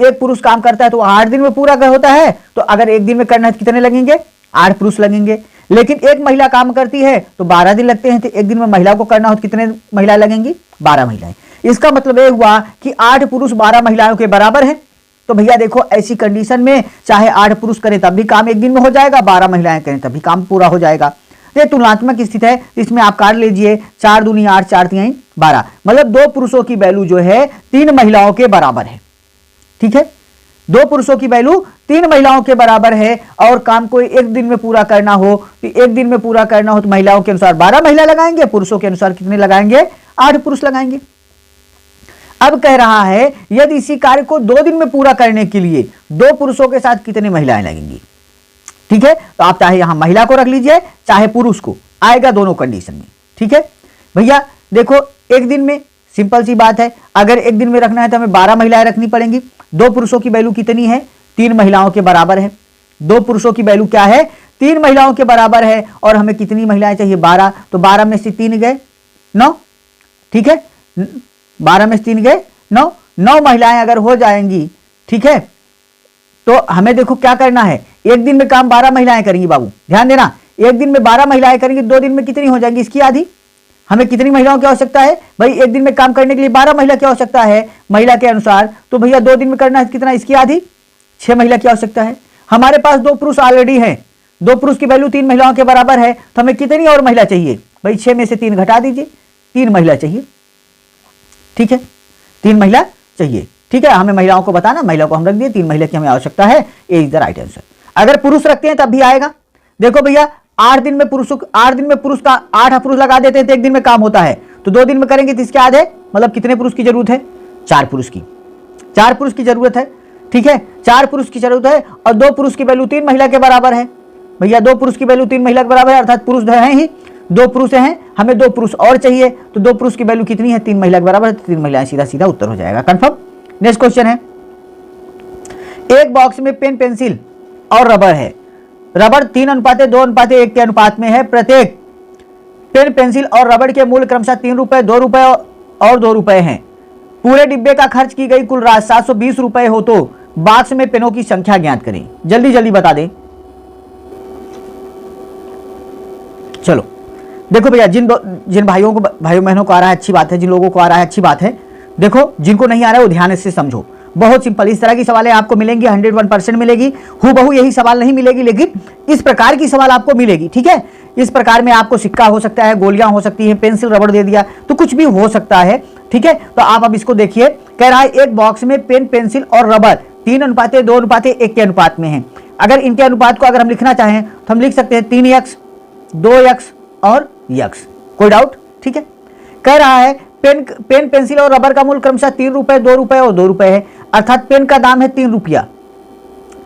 एक पुरुष काम करता है तो 8 दिन में पूरा होता है। तो अगर एक दिन में करना है तो कितने लगेंगे? 8 पुरुष लगेंगे। लेकिन एक महिला काम करती है तो 12 दिन लगते हैं, तो एक दिन में महिला को करना हो तो कितने महिलाएं लगेंगी? 12 महिलाएं। इसका मतलब यह हुआ कि 8 पुरुष 12 महिलाओं के बराबर है। तो भैया देखो, ऐसी कंडीशन में चाहे 8 पुरुष करें तब भी काम एक दिन में हो जाएगा, 12 महिलाएं करें तब भी काम पूरा हो जाएगा। ये तुलनात्मक स्थिति है, इसमें आप काट लीजिए, 4 दूनी 8 4 तिहाई 12, मतलब 2 पुरुषों की वैल्यू जो है 3 महिलाओं के बराबर है। ठीक है, 2 पुरुषों की वैल्यू 3 महिलाओं के बराबर है। और काम को एक दिन में पूरा करना हो तो एक दिन में पूरा करना हो तो महिलाओं के अनुसार 12 महिला लगाएंगे, पुरुषों के अनुसार कितने लगाएंगे? 8 पुरुष लगाएंगे। अब कह रहा है यदि इसी कार्य को 2 दिन में पूरा करने के लिए 2 पुरुषों के साथ कितनी महिलाएं लगेंगी? ठीक है, तो आप चाहे यहां महिला को रख लीजिए चाहे पुरुष को, आएगा दोनों कंडीशन में। ठीक है भैया, देखो एक दिन में सिंपल सी बात है, अगर एक दिन में रखना है तो हमें 12 महिलाएं रखनी पड़ेंगी। 2 पुरुषों की वैल्यू कितनी है? 3 महिलाओं के बराबर है। 2 पुरुषों की वैल्यू क्या है? 3 महिलाओं के बराबर है। और हमें कितनी महिलाएं चाहिए? 12। तो 12 में से 3 गए 9। ठीक है, 12 में से 3 गए 9। 9 महिलाएं अगर हो जाएंगी ठीक है। तो हमें देखो क्या करना है, एक दिन में काम 12 महिलाएं करेंगी बाबू, ध्यान देना, एक दिन में 12 महिलाएं करेंगी, 2 दिन में कितनी हो जाएंगी, इसकी आधी। हमें कितनी महिलाओं की आवश्यकता है भाई, एक दिन में काम करने के लिए 12 महिला की आवश्यकता है महिला के अनुसार, तो भैया 2 दिन में करना है कितना, इसकी आधी, 6 महिला की आवश्यकता है। हमारे पास 2 पुरुष ऑलरेडी हैं, 2 पुरुष की वैल्यू 3 महिलाओं के बराबर है, तो हमें कितनी और महिला चाहिए भाई, 6 में से 3 घटा दीजिए, 3 महिला चाहिए, ठीक है, 3 महिला चाहिए, ठीक है। हमें महिलाओं को बताना, महिला को हम रख दिए, 3 महिला की हमें आवश्यकता है, A is the right answer. अगर पुरुष रखते हैं तब भी आएगा। देखो भैया 8 दिन में पुरुष का 8 पुरुष लगा देते हैं तो 1 दिन में काम होता है, तो 2 दिन में करेंगे तो इसके आधे, मतलब कितने पुरुष की जरूरत है, 4 पुरुष की, 4 पुरुष की जरूरत है, ठीक है, 4 पुरुष की जरूरत है, और 2 पुरुष की वैल्यू 3 महिला के बराबर है। भैया 2 पुरुष की वैल्यू 3 महिला के बराबर है, अर्थात पुरुष है ही 2 पुरुष हैं, हमें 2 पुरुष और चाहिए, तो 2 पुरुष की वैल्यू कितनी है, 3 महिला के बराबर है, तो 3 महिलाएं, सीधा सीधा उत्तर हो जाएगा, कंफर्म। नेक्स्ट क्वेश्चन है, एक बॉक्स में पेन, पेंसिल और रबर है, रबर 3:2:1 के अनुपात में है, प्रत्येक पेन, पेंसिल और रबर के मूल्य क्रमशः 3 रुपए, 2 रुपए और 2 रुपए हैं। पूरे डिब्बे का खर्च की गई कुल राशि 720 रुपए हो तो बॉक्स में पेनों की संख्या ज्ञात करें। जल्दी जल्दी बता दें। चलो देखो भैया, जिन भाइयों बहनों को आ रहा है अच्छी बात है, जिन लोगों को आ रहा है अच्छी बात है। देखो जिनको नहीं आ रहा है वो ध्यान से समझो, बहुत सिंपल, इस तरह की सवालें आपको मिलेंगी, 101% मिलेगी, हूबहू यही सवाल नहीं मिलेगी, लेकिन इस प्रकार की सवाल आपको मिलेगी, ठीक है। इस प्रकार में आपको सिक्का हो सकता है, गोलियां हो सकती हैं, पेंसिल रबड़ दे दिया, तो कुछ भी हो सकता है, ठीक है। तो आप अब इसको देखिए, कह रहा है एक बॉक्स में पेन, पेंसिल और रबर 3:2:1 के अनुपात में है। अगर इनके अनुपात को अगर हम लिखना चाहें तो हम लिख सकते हैं 3x, 2x और x, कोई डाउट, ठीक है। कह रहा है पेन, पेंसिल और रबर का मूल्य क्रमशः 3 रुपए, 2 रुपए और 2 रुपए है, अर्थात पेन का दाम है 3 रुपया,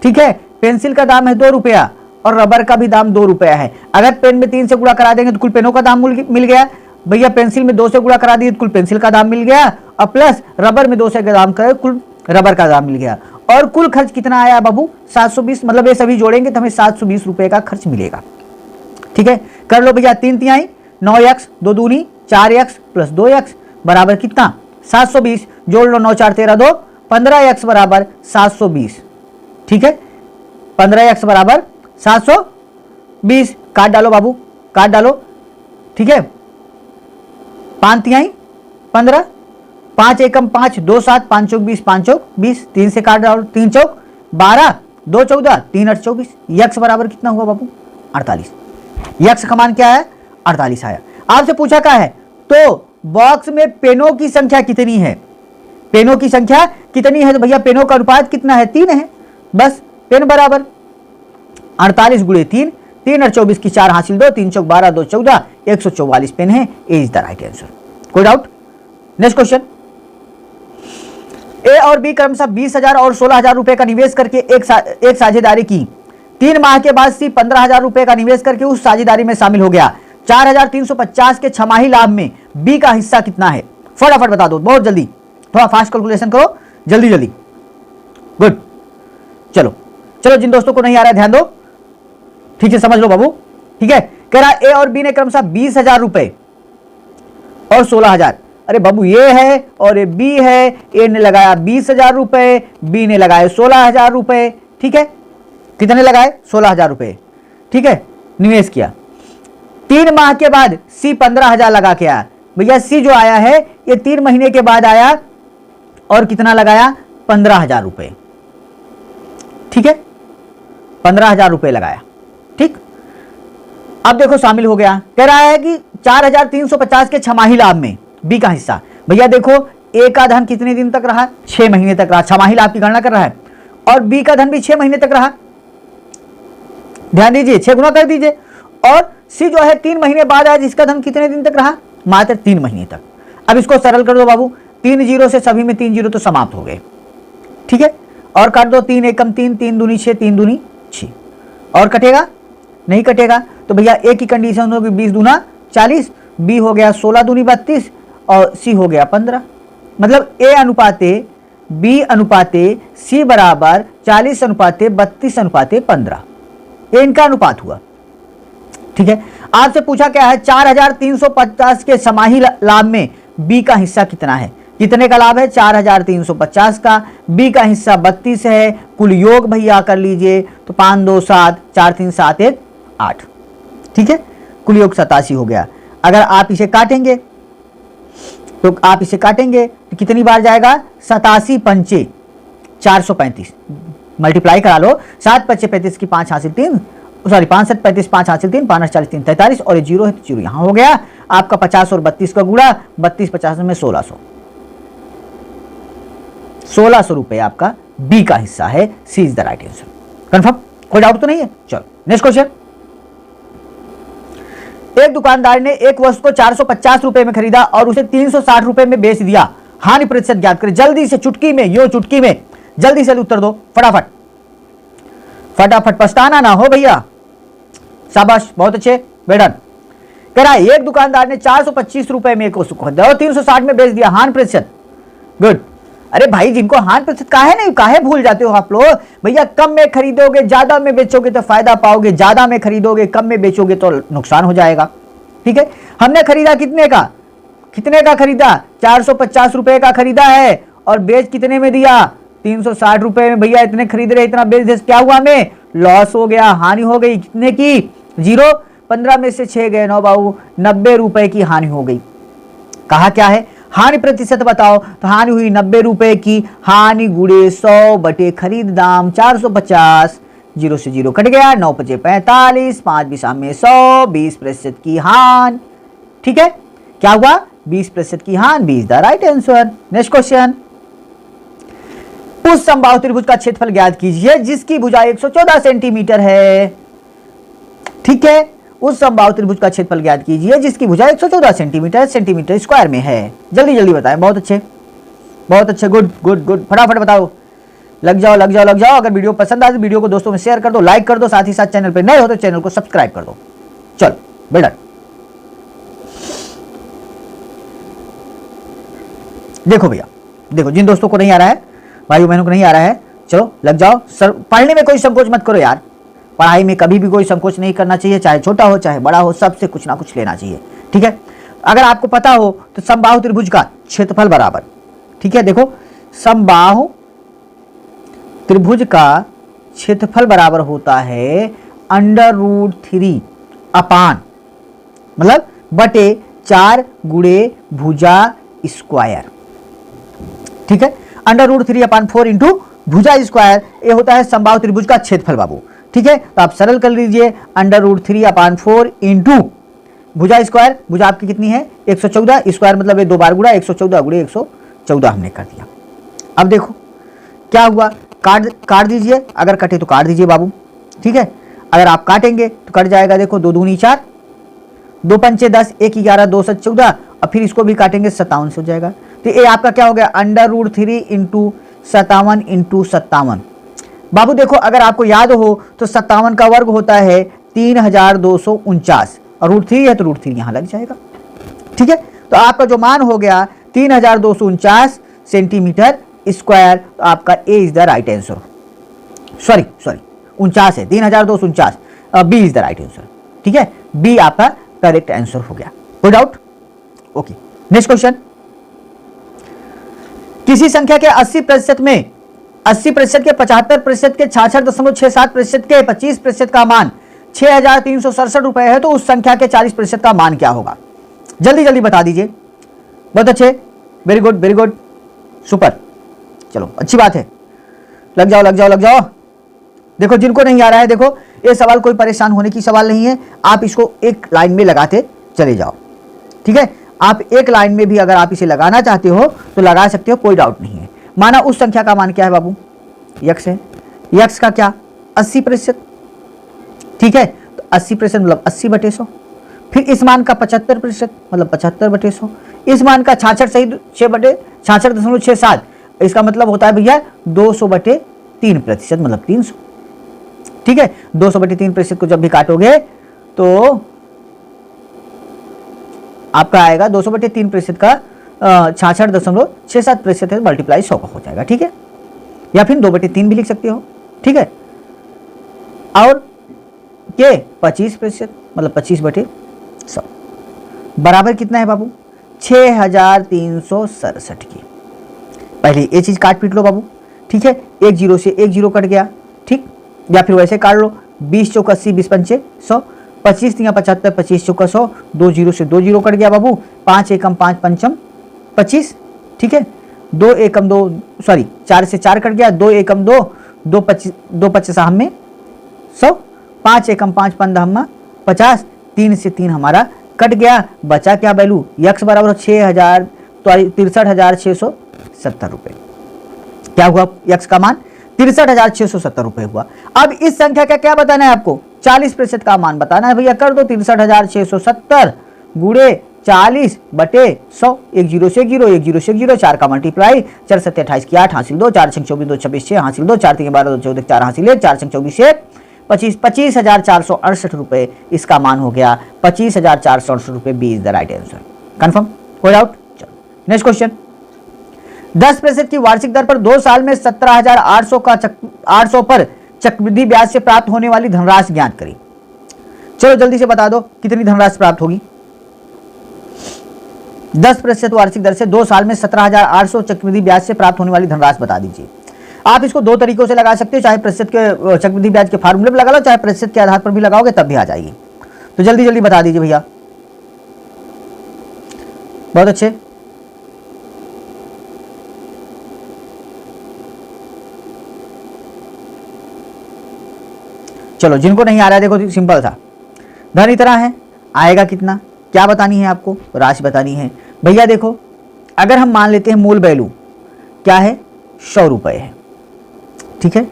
ठीक है, पेंसिल का दाम है 2 रुपया और रबर का भी दाम 2 रुपया है। अगर पेन में 3 से गुणा करा देंगे तो कुल पेनों का दाम मिल गया भैया, पेंसिल में 2 से गुणा करा दिए तो कुल पेंसिल का दाम मिल गया, और प्लस रबर में 2 से दाम करे कुल रबर का दाम मिल गया, और कुल खर्च कितना आया बाबू, 720, मतलब ये सभी जोड़ेंगे तो हमें 720 रुपए का खर्च मिलेगा, ठीक है। कर लो भैया, 3 तिहाई 9x, 2 दूनी 4x प्लस 2x बराबर कितना, 720, जोड़ लो, 9 4 13 2, 15x बराबर 720, ठीक है, 15x बराबर 720, काट डालो बाबू, काट डालो, ठीक है। 5 तिहाई 15, 5 एकम 5, 2 7, 5 चौक 20, 5 चौक 20, 3 से काट डालो, 3 चौक 12, 2 14, 3 8 24, यक्स बराबर कितना हुआ बाबू, 48। यक्स का मान क्या है, 48 आया। आपसे पूछा क्या है, तो बॉक्स में पेनों की संख्या कितनी है, पेनों की संख्या कितनी है, तो भैया पेनों का अनुपात कितना है, 3 है, बस पेन बराबर 48 गुणे 3, 3 और 24 की 4 हासिल 2, 3 चौक 12, 2 14, 144 पेन है, A is the right answer. कोई डाउट। नेक्स्ट क्वेश्चन, ए और बी क्रमशः 20,000 और 16,000 रुपए का निवेश करके एक साझेदारी की, 3 माह के बाद सी 15,000 रुपए का निवेश करके उस साझेदारी में शामिल हो गया। 4,350 के छमाही लाभ में बी का हिस्सा कितना है, फटाफट बता दो, बहुत जल्दी, थोड़ा फास्ट कैलकुलेशन करो, जल्दी जल्दी, गुड। चलो चलो, जिन दोस्तों को नहीं आ रहा है ध्यान दो, ठीक है, समझ लो बाबू, ठीक है। कह रहा ए और बी ने क्रमशः 20,000 रुपए और 16,000, अरे बाबू ये है और ये बी है, ए ने लगाया 20,000 रुपए, बी ने लगाए 16,000 रुपए, ठीक है, कितने लगाए, 16,000 रुपए, ठीक है, निवेश किया। 3 माह के बाद सी 15,000 लगा के आया, भैया सी जो आया है ये 3 महीने के बाद आया और कितना लगाया, 15,000 रुपए, ठीक है, 15,000 रुपए लगाया, ठीक। अब देखो शामिल हो गया, कह रहा है कि 4,350 के छमाही लाभ में बी का हिस्सा, भैया देखो ए का धन कितने दिन तक रहा, 6 महीने तक रहा, छमाही लाभ की गणना कर रहा है, और बी का धन भी 6 महीने तक रहा, ध्यान दीजिए, 6 गुना कर दीजिए, और सी जो है 3 महीने बाद आया जिसका धन कितने दिन तक रहा, मात्र 3 महीने तक। अब इसको सरल कर दो बाबू, 3 जीरो से सभी में 3 जीरो तो समाप्त हो गए, ठीक है, और काट दो, 3 एकम 3, 3 दूनी 6, 3 दूनी 6, और कटेगा नहीं कटेगा, तो भैया ए की कंडीशन होगी 20 दूना 40, बी हो गया 16 दूनी 32 और सी हो गया 15, मतलब ए अनुपाते बी अनुपाते सी बराबर 40 अनुपाते 32 अनुपाते 15, ये इनका अनुपात हुआ, ठीक है। आपसे पूछा क्या है, 4,350 के छमाही लाभ में बी का हिस्सा कितना है, कितने का लाभ है? 4350 का। बी का हिस्सा 32 है। कुल योग भैया कर लीजिए तो 5 2 7 4 3 7 1 8। ठीक है, कुल योग 87 हो गया। अगर आप इसे काटेंगे तो कितनी बार जाएगा? 87 पंचे 435, मल्टीप्लाई करा लो। 7 पच्चे 35 की 5 हासिल 3, सॉरी 5 7 35 5 हासिल 3 5 40 3 43 और ये जीरो है तो जीरो यहां हो गया। आपका 50 और 32 का गुणा, 32 50 में 1600 रुपए आपका बी का हिस्सा है। C is the right answer. Confirm? कोई डाउट तो नहीं है? चलो नेक्स्ट क्वेश्चन। एक दुकानदार ने एक वस्तु को 450 रुपए में खरीदा और उसे 360 रुपए में बेच दिया। हानि प्रतिशत ज्ञात करें। जल्दी से चुटकी में, जल्दी से उत्तर दो फटाफट, पछताना ना हो भैया। शाबाश, बहुत अच्छे, वेडन। कह रहा है एक दुकानदार ने 425 रुपए में एक वस्तु को खरीदा और 360 में बेच दिया। हानि प्रतिशत, गुड। अरे भाई, जिनको हानि प्रतिशत काहे भूल जाते हो आप लोग भैया? कम में खरीदोगे ज्यादा में बेचोगे तो फायदा पाओगे, ज्यादा में खरीदोगे कम में बेचोगे तो नुकसान हो जाएगा। ठीक है, हमने खरीदा कितने का खरीदा? 450 रुपए का खरीदा है और बेच कितने में दिया? 360 रुपए में। भैया इतने खरीद रहे, इतना बेच दे, क्या हुआ? हमें लॉस हो गया, हानि हो गई। कितने की? 0। 15 में से 6 गए 9 बाबू, 90 रुपए की हानि हो गई। कहा क्या है? हानि प्रतिशत बताओ। तो हानि हुई 90 रुपए की। हानि गुणे 100 बटे खरीद दाम 450, 0 से 0 कट गया। 9 पचे 45, 5 बिसा में 100, 20% की हानि। ठीक है, क्या हुआ? 20% की हानि। B is the right answer. Next question. उस समबाहु त्रिभुज का क्षेत्रफल ज्ञात कीजिए जिसकी भुजा 114 सेंटीमीटर है। ठीक है, उस समबाहु त्रिभुज का क्षेत्रफल ज्ञात कीजिए जिसकी भुजा 114 सेंटीमीटर स्क्वायर में है। जल्दी जल्दी बताएं। बहुत अच्छे, गुड, फटाफट बताओ। लग जाओ। अगर वीडियो पसंद आए तो वीडियो को दोस्तों में शेयर कर दो, लाइक कर दो, साथ ही साथ चैनल पर नए हो तो चैनल को सब्सक्राइब कर दो। चलो बेटा, देखो भैया, देखो जिन दोस्तों को नहीं आ रहा है, भाइयों बहनों को नहीं आ रहा है, चलो लग जाओ। सर पढ़ने में कोई संकोच मत करो यार। पढ़ाई में कभी भी कोई संकोच नहीं करना चाहिए, चाहे छोटा हो चाहे बड़ा हो, सबसे कुछ ना कुछ लेना चाहिए। ठीक है, अगर आपको पता हो तो समबाहु त्रिभुज का क्षेत्रफल बराबर, ठीक है, देखो समबाहु त्रिभुज का क्षेत्रफल बराबर होता है √3 अपान, मतलब बटे 4 गुणे भुजा स्क्वायर। ठीक है, √3 अपान 4 इंटू भुजा स्क्वायर, ये होता है समबाहु त्रिभुज का क्षेत्रफल बाबू। ठीक है, तो आप सरल कर लीजिए। √3 अपान 4 इंटू भुजा स्क्वायर। भुजा आपकी कितनी है? 114। स्क्वायर मतलब ये 2 बार गुणा, 114 गुणे 114 हमने कर दिया। अब देखो क्या हुआ, काट दीजिए, अगर कटे तो काट दीजिए बाबू। ठीक है, अगर आप काटेंगे तो कट जाएगा। देखो 2 दूनी 4, 2 पंचे 10, 1 11, 2 7 14, और फिर इसको भी काटेंगे 57 से हो जाएगा। तो ये आपका क्या हो गया? √3 इंटू 57 इंटू 57। बाबू देखो, अगर आपको याद हो तो 57 का वर्ग होता है 3249 और √3 है तो √3 यहां लग जाएगा। ठीक है, तो आपका जो मान हो गया 3249 सेंटीमीटर स्क्वायर। तो आपका A is the right answer. Sorry 49 है, 3249, B is the right answer. ठीक है, बी आपका करेक्ट आंसर हो गया। कोई डाउट? Okay, next question. किसी संख्या के 80% में 80% के 75% के 66.67% के 25% का मान 6367 रुपए है, तो उस संख्या के 40% का मान क्या होगा? जल्दी जल्दी बता दीजिए। बहुत अच्छे, वेरी गुड, सुपर। चलो अच्छी बात है, लग जाओ। देखो जिनको नहीं आ रहा है, देखो ये सवाल कोई परेशान होने की सवाल नहीं है। आप इसको एक लाइन में लगाते चले जाओ। ठीक है, आप एक लाइन में भी अगर आप इसे लगाना चाहते हो तो लगा सकते हो, कोई डाउट नहीं है। माना उस संख्या का मान क्या है बाबू? यक्स है। यक्स का क्या? 80%। ठीक है, तो 80% मतलब 80/100। फिर इस मान का 75% मतलब 75/100। इस मान का 66.67, इसका मतलब होता है भैया 200/3% मतलब 300। ठीक है, 200/3% को जब भी काटोगे तो आपका आएगा 200/3% का 66.67% है, मल्टीप्लाई 100 का हो जाएगा। ठीक है, या फिर 2/3 भी लिख सकते हो। ठीक है, और ये 25% मतलब 25/100 बराबर कितना है बाबू? 6367 की। पहले ये चीज़ काट पीट लो बाबू, ठीक है। एक जीरो से एक जीरो कट गया, ठीक, या फिर वैसे काट लो। 20 चौक 80, 20 पंचे 100, 25 तिया 75, 25 चौका 100, 2 जीरो से 2 जीरो कट गया बाबू। 5 एकम 5 पंचम 25, ठीक है। 2 एकम 2, सॉरी 4 से 4 कट गया, 2 एकम 2, 2 25 हम में 100, 5 एकम 5 पंद्रह हम 50, 3 से 3 हमारा कट गया। बचा क्या वैल्यू, यक्स बराबर 63,670 रुपये। क्या हुआ यक्स का मान, 63,670 रुपये हुआ। अब इस संख्या का क्या बताना है आपको, 40% का मान बताना है भैया। कर दो 63,670 गुणे 40 बटे 100, एक जीरो से एक जीरो, एक जीरो से एक जीरो, 4 का मल्टीप्लाई, 4 7 28 की 8 हासिल 2, 4 6 24 2 26 6 हासिल 2, 4 3 12 2 14 4 हासिल 1, 4 6 24 1 25, 25,468 रुपये इसका मान हो गया। 25,468 रुपये B is the right answer. Confirm, कोई डाउट? चलो नेक्स्ट क्वेश्चन। 10% की वार्षिक दर पर 2 साल में 17,800 का 800 पर चक्रवृद्धि ब्याज से प्राप्त होने वाली धनराशि ज्ञात करी। चलो जल्दी से बता दो कितनी धनराशि प्राप्त होगी। 10% वार्षिक दर से 2 साल में 17,800 चक्रवृद्धि ब्याज से प्राप्त होने वाली धनराशि बता दीजिए। आप इसको दो तरीकों से लगा सकते हो, चाहे प्रतिशत के चक्रवृद्धि ब्याज के फार्मूले में लगा लो, चाहे प्रतिशत के आधार पर भी लगाओगे तब भी आ जाएगी। तो जल्दी जल्दी बता दीजिए भैया। बहुत अच्छे, चलो जिनको नहीं आ रहा है देखो सिंपल था। धन इतना है, आएगा कितना, क्या बतानी है आपको, राशि बतानी है भैया। देखो अगर हम मान लेते हैं मूल वैल्यू क्या है, 100 रुपये है, ठीक है।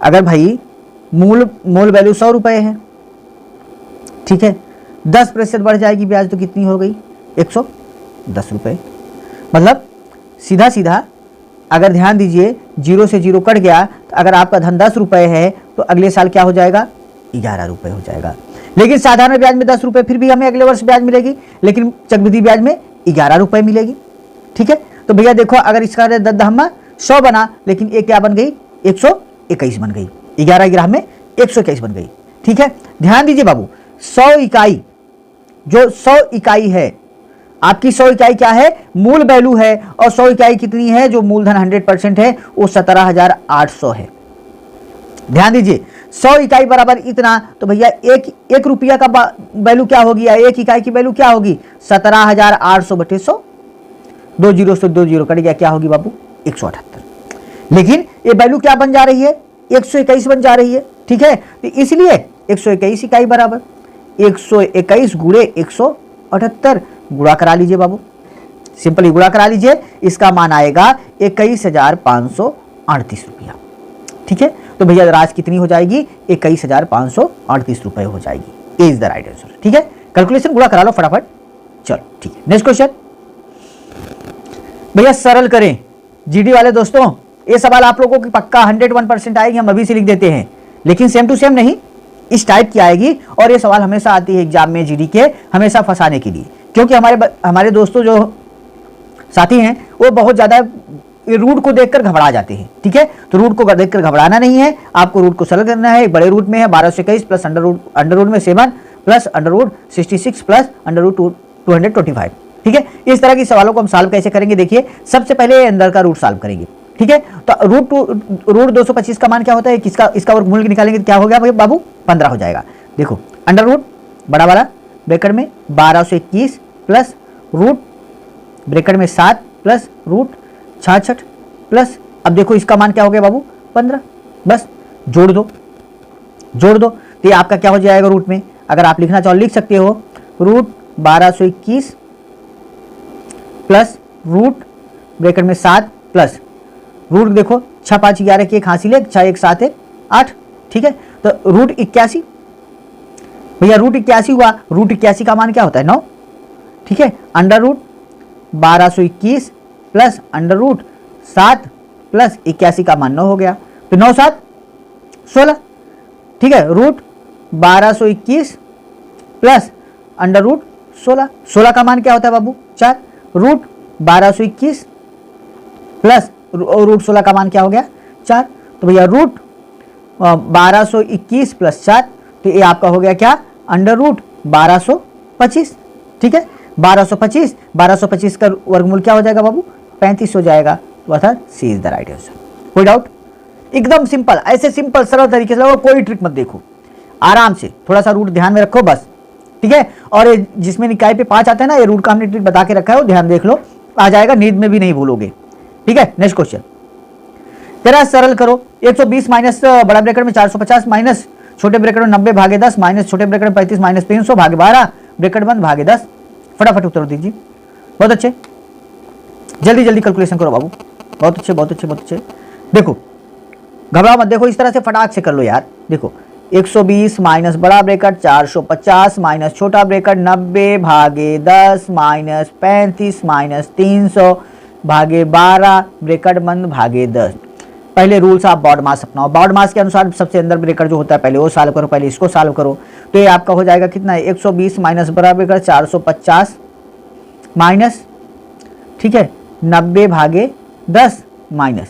अगर भाई मूल वैल्यू 100 रुपये है, ठीक है, 10% बढ़ जाएगी ब्याज तो कितनी हो गई, 110 रुपये। मतलब सीधा सीधा अगर ध्यान दीजिए, जीरो से जीरो कट गया, तो अगर आपका धन 10 रुपये है तो अगले साल क्या हो जाएगा, 11 रुपये हो जाएगा। लेकिन साधारण ब्याज में 10 रुपये, फिर भी हमें अगले वर्ष ब्याज मिलेगी, लेकिन चक्रवृद्धि ब्याज में 11 रुपये मिलेगी, ठीक है। तो भैया देखो अगर इसका दम 100 बना, लेकिन ये क्या बन गई, 121 बन गई, 11 में 121 बन गई, ठीक है। ध्यान दीजिए बाबू, 100 इकाई, जो 100 इकाई है आपकी, 100 इकाई क्या है, मूल वैल्यू है, और 100 इकाई कितनी है, जो मूलधन 100% है, वो 17,800 है। ध्यान दीजिए 100 इकाई बराबर इतना, तो भैया एक रुपया का वैल्यू क्या होगी, या एक इकाई की वैल्यू क्या होगी, 17,800 बटे 100, 2 जीरो से 2 जीरो कट गया, क्या होगी बाबू, 178। लेकिन ये वैल्यू क्या बन जा रही है, 121 बन जा रही है, ठीक है। तो इसलिए 121 इकाई बराबर 121 गुणे 178, गुणा करा लीजिए बाबू, सिंपली गुणा करा लीजिए। इसका मान आएगा 21,538 रुपया, ठीक है। तो भैया राशि कितनी हो जाएगी, 21,538 रुपए हो जाएगी। ए इज द राइट आंसर, ठीक है। कैलकुलेशन गुणा करा लो फटाफट। चलो ठीक है, नेक्स्ट क्वेश्चन भैया सरल करें। जीडी वाले दोस्तों ये सवाल आप लोगों की पक्का 101% आएगी, हम अभी से लिख देते हैं, लेकिन सेम टू सेम नहीं, इस टाइप की आएगी। और ये सवाल हमेशा आती है एग्जाम में जीडी के, हमेशा फंसाने के लिए, क्योंकि हमारे दोस्तों जो साथी हैं वो बहुत ज्यादा रूट को देखकर घबरा जाते हैं, ठीक है। तो रूट को देखकर घबराना नहीं है, आपको रूट को सरल करना है। बड़े रूट में है 1221 प्लस अंडर रूट में 7 plus under root 66 plus under root 225, ठीक है। इस तरह के सवालों को हम सॉल्व कैसे करेंगे, देखिए सबसे पहले अंदर का रूट सॉल्व करेंगे, ठीक है। तो रूट 225 का मान क्या होता है, किसका, इसका वर्गमूल निकालेंगे तो क्या हो गया बाबू, 15 हो जाएगा। देखो अंडर रूट बड़ा वाला ब्रैकेट में 1221 प्लस रूट ब्रैकेट में 7 प्लस रूट 66 प्लस, अब देखो इसका मान क्या हो गया बाबू, 15। बस जोड़ दो तो ये आपका क्या हो जाएगा, रूट में अगर आप लिखना चाहो लिख सकते हो, रूट 1221 प्लस रूट ब्रैकेट में 7 प्लस रूट, देखो 6 5 11 की एक हासिल है, 6 1 7 1 8, ठीक है। तो रूट 81 भैया, रूट 81 हुआ, रूट 81 का मान क्या होता है, 9, ठीक है। Under root 1221 plus under root 7 plus 81 का मान 9 हो गया, तो 9 7 16, ठीक है। रूट 1221 प्लस अंडर रूट 16 का मान क्या होता है बाबू, 4। रूट 1221 प्लस रूट 16 का मान क्या हो गया, 4। तो भैया रूट 1221 प्लस 4, तो ये आपका हो गया क्या, अंडर रूट 1225, ठीक है। 1225 का वर्गमूल क्या हो जाएगा बाबू, 35 हो जाएगा। तो अर्थात सी इज द राइट आंसर। कोई डाउट? एकदम सिंपल, ऐसे सिंपल सरल तरीके से, कोई ट्रिक मत देखो, आराम से थोड़ा सा रूट ध्यान में रखो बस, ठीक है। और ये जिसमें निकाय पे 5 आता है ना, ये रूट का हमने ट्रिक बता के रखा है, वो ध्यान देख लो, आ जाएगा, नींद में भी नहीं भूलोगे, ठीक है। नेक्स्ट क्वेश्चन तेरा सरल करो। 120 माइनस बड़ा ब्रैकेट में 450 माइनस छोटे ब्रैकेट में 90 भागे 10 माइनस छोटे ब्रैकेट में 35 माइनस 300 भागे 12 ब्रैकेट बंद भागे 10। फटाफट उत्तर दीजिए। बहुत अच्छे, जल्दी जल्दी कैलकुलेशन करो बाबू, बहुत अच्छे बहुत अच्छे बहुत अच्छे। देखो घबराओ मत, देखो इस तरह से फटाक से कर लो यार। देखो 120 माइनस बड़ा ब्रैकेट 450 माइनस छोटा ब्रैकेट 90 भागे 10 माइनस 35 माइनस 300 भागे 12 ब्रैकेट बंद भागे 10। पहले रूल्स आप बॉड मास अपनाओ, बॉड मास के अनुसार सबसे अंदर ब्रैकेट जो होता है पहले वो सॉल्व करो, पहले इसको सॉल्व करो। तो ये आपका हो जाएगा कितना है, 120 माइनस बड़ा ब्रैकेट 450 माइनस, ठीक है, 90 भागे 10 माइनस,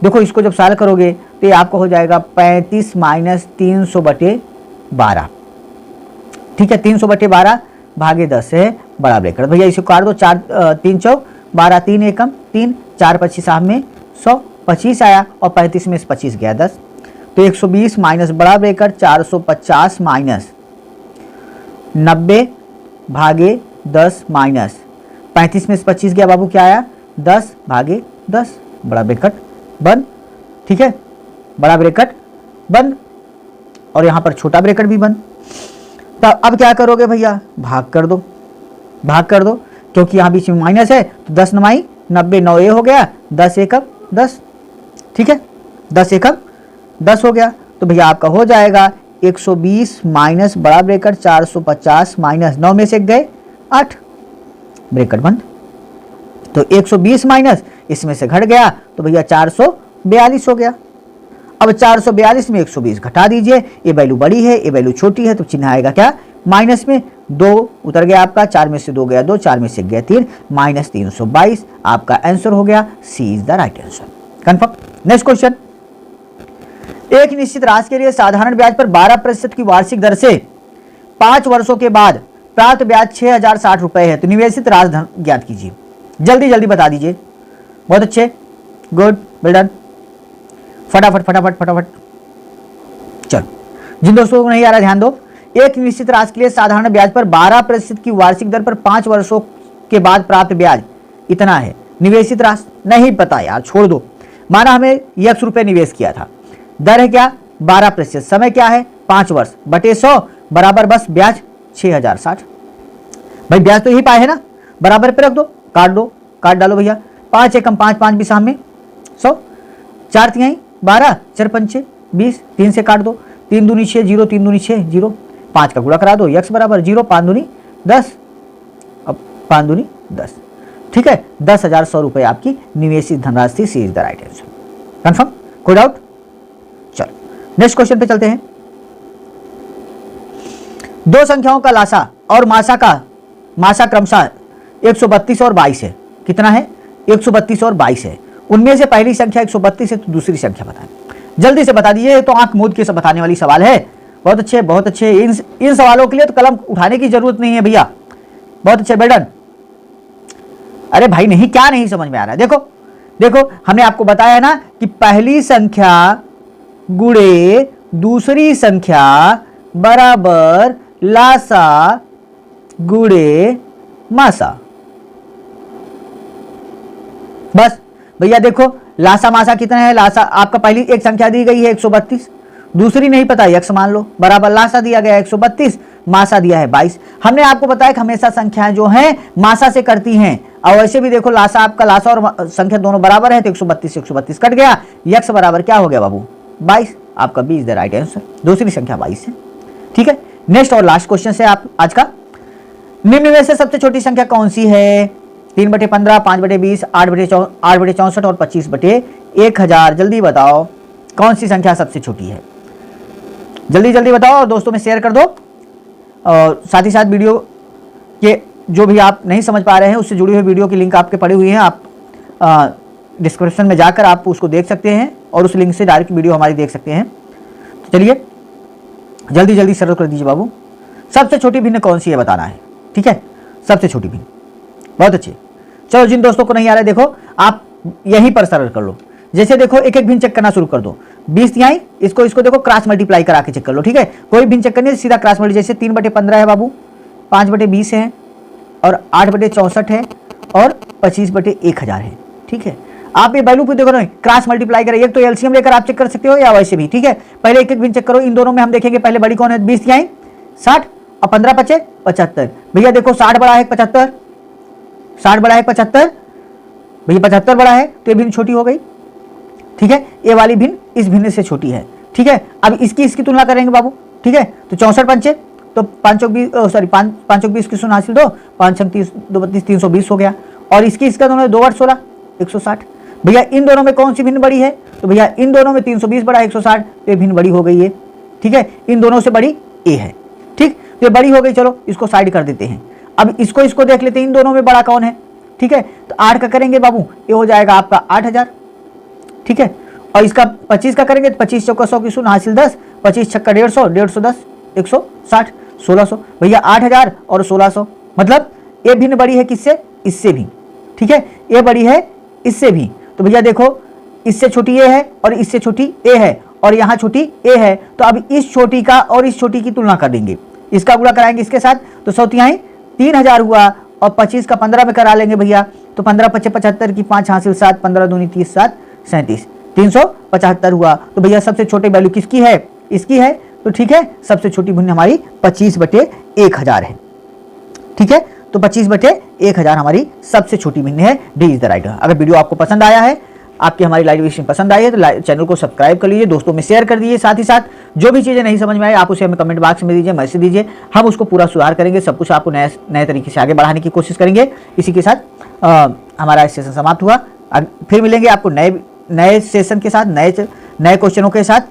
देखो इसको जब सॉल्व करोगे तो ये आपका हो जाएगा 35 माइनस 300 बटे 12, ठीक है। 300 बटे 12 भागे 10 है बड़ा ब्रैकेट। भैया इसे काट दो, 4 3 चौक 12 3 एकम 3 4 25 साहब में 100 25 आया और 35 में से 25 गया 10। तो 120 माइनस बड़ा ब्रैकेट 450 माइनस 90 भागे 10 माइनस 35 में से 25 गया बाबू, क्या आया 10 भागे 10 बड़ा ब्रैकेट बंद, ठीक है, बड़ा ब्रैकेट बंद और यहां पर छोटा ब्रैकेट भी बंद। तो अब क्या करोगे भैया, भाग कर दो, भाग कर दो, क्योंकि यहां बीच में माइनस है तो 10 9 90 9 ये हो गया, 10 एकम 10, ठीक है, 10 एकम 10 हो गया। तो भैया आपका हो जाएगा 120 माइनस बड़ा ब्रैकेट 450 माइनस 9 में से गए 8 ब्रैकेट बंद। तो 120 माइनस इसमें से घट गया तो भैया 442 हो गया। अब 442 में 120 घटा दीजिए, ये वैल्यू बड़ी है ये वैल्यू छोटी है तो चिन्ह आएगा क्या, माइनस में। 2 उतर गया आपका, 4 में से 2 गया 2, 4 में से गया 3, माइनस 322 आपका आंसर हो गया, C is the right answer. Confirm. Next question, एक निश्चित राशि के लिए साधारण ब्याज पर 12% की वार्षिक दर से 5 वर्षों के बाद प्राप्त ब्याज 6060 रुपए है, तो निवेशित राशि धन ज्ञात कीजिए। जल्दी जल्दी बता दीजिए। बहुत अच्छे, गुड, वेल डन, फटाफट फटाफट फटाफट। चलो जिन दोस्तों को नहीं आ रहा ध्यान दो। एक निश्चित राशि के लिए साधारण ब्याज पर 12% की वार्षिक दर पर 5 वर्षों के बाद प्राप्त ब्याज इतना है। निवेशित राशि नहीं पता यार, छोड़ दो। माना हमें x रुपए निवेश किया था, दर है क्या 12%, समय क्या है 5 वर्ष बटे 100 बराबर बस ब्याज 6060। भाई ब्याज तो यही पाए है ना, बराबर पे रख दो, काट दो, काट डालो भैया। 5 एकम 5 5 भी सामने 100, 4 तिहाई 12 4 पंचे 20, 3 से काट दो, 3 दूनी 6 0, 3 दूनी 6 0, 5 का गुणा करा दो, x बराबर 0, 5 दूनी 10, अब 5 दूनी 10, ठीक है। 10,100 रुपए आपकी निवेशित धनराशि, C is the right answer. Confirm, कोई डाउट? चलो नेक्स्ट क्वेश्चन पे चलते हैं। दो संख्याओं का लासा और मासा क्रमशः 132 और 22 है। कितना है, 132 और 22 है। उनमें से पहली संख्या 132 है तो दूसरी संख्या बताएं। जल्दी से बता दीजिए, तो आंख मूंद के सब बताने वाली सवाल है। बहुत अच्छे बहुत अच्छे, इन सवालों के लिए तो कलम उठाने की जरूरत नहीं है भैया। बहुत अच्छे, बेडन। अरे भाई नहीं, क्या नहीं समझ में आ रहा है? देखो देखो, हमने आपको बताया ना कि पहली संख्या गुणे दूसरी संख्या बराबर लासा गुणे मासा। बस भैया देखो, लासा मासा कितना है, लासा आपका पहली एक संख्या दी गई है 132, दूसरी नहीं पता x मान लो, बराबर लासा दिया गया 132, मासा दिया है 22। हमने आपको बताया कि हमेशा संख्याएं जो हैं मासा से करती हैं, और वैसे भी देखो लासा आपका लासा और संख्या दोनों बराबर है तो 132 से 132 कट गया, x बराबर क्या हो गया बाबू 22, आपका B is the right answer. दूसरी संख्या 22 है, ठीक है। नेक्स्ट और लास्ट क्वेश्चन है आप आज का, निम्न में से सबसे छोटी संख्या कौन सी है? 3/15, 5/20, 8/64 और 25/1000। जल्दी बताओ कौन सी संख्या सबसे छोटी है, जल्दी जल्दी बताओ और दोस्तों में शेयर कर दो। और साथ ही साथ वीडियो के जो भी आप नहीं समझ पा रहे हैं उससे जुड़ी हुई वीडियो की लिंक आपके पड़ी हुई है, आप डिस्क्रिप्शन में जाकर आप उसको देख सकते हैं और उस लिंक से डायरेक्ट वीडियो हमारी देख सकते हैं। तो चलिए जल्दी जल्दी सरल कर दीजिए बाबू, सबसे छोटी भिन्न कौन सी है बताना है, ठीक है, सबसे छोटी भिन्न। बहुत अच्छे। चलो जिन दोस्तों को नहीं आ रहा है देखो, आप यहीं पर सरल कर लो। जैसे देखो एक एक भिन्न चेक करना शुरू कर दो। 20 तिहाई, इसको देखो क्रॉस मल्टीप्लाई करा के चेक कर लो, ठीक है। कोई भिन्न चेक करनी है सीधा क्रॉस मल्टीप्लाई। जैसे 3/15 है बाबू, 5/20 है और 8/64 है और 25/1000 है, ठीक है। आप ये वैल्यू पे देखो ना, क्रॉस मल्टीप्लाई करें, एक तो एलसीएम लेकर आप चेक कर सकते हो या वैसे भी, ठीक है। पहले एक एक भिन्न चेक करो। इन दोनों में हम देखेंगे पहले बड़ी कौन है, 20 तिहाई 60 और 15/5 75। भैया देखो 60 बड़ा है 75, 60 बड़ा है 75, भैया 75 बड़ा है तो ये भिन्न छोटी हो गई, ठीक है। ये वाली भिन्न इस भिन्न से छोटी है, ठीक है। अब इसकी तुलना करेंगे बाबू, ठीक है। तो 64 पंचे तो 5 चौक 20 की शून्य हासिल 2, 5 छंग 30 2 32 320 हो गया। और इसका दोनों 2 8 16 160। भैया इन दोनों में कौन सी भिन्न बड़ी है, तो भैया इन दोनों में 320 बड़ा 160, तो ये भिन्न बड़ी हो गई है, ठीक है। इन दोनों से बड़ी ए है, ठीक। तो ये बड़ी हो गई, चलो इसको साइड कर देते हैं। अब इसको देख लेते हैं, इन दोनों में बड़ा कौन है, ठीक है। तो 8 का करेंगे बाबू, ये हो जाएगा आपका 8000, ठीक है। और इसका 25 का करेंगे तो 25 चौका 100 की शून्य हासिल 10, 25 छक्का 150, 150 10 160 1600। भैया 8000 और 1600, मतलब ये भिन्न बड़ी है किससे, इससे भी, ठीक है। ये बड़ी है इससे भी। तो भैया देखो इससे छोटी ए है और इससे छोटी ए है और यहाँ छोटी ए है। तो अब इस छोटी का और इस छोटी की तुलना कर देंगे, इसका गुणा कराएंगे इसके साथ, तो 100 तिहाई 3000 हुआ और 25 का 15 में करा लेंगे भैया, तो 15 5 75 की 5 हासिल 7, 15 दूनी 30 7 37 375 हुआ। तो भैया सबसे छोटी वैल्यू किसकी है, इसकी है। तो ठीक है, सबसे छोटी भिन्न हमारी 25/1000 है, ठीक है। तो 25/1000 हमारी सबसे छोटी भिन्न है। D is the right. अगर वीडियो आपको पसंद आया है, आपकी हमारी लाइव एजुकेशन पसंद आई है तो चैनल को सब्सक्राइब कर लीजिए, दोस्तों में शेयर कर दीजिए। साथ ही साथ जो भी चीज़ें नहीं समझ में आए आप उसे हमें कमेंट बॉक्स में दीजिए, मैसेज दीजिए, हम उसको पूरा सुधार करेंगे, सब कुछ आपको नए तरीके से आगे बढ़ाने की कोशिश करेंगे। इसी के साथ हमारा सेशन समाप्त हुआ। फिर मिलेंगे आपको नए सेशन के साथ, नए क्वेश्चनों के साथ।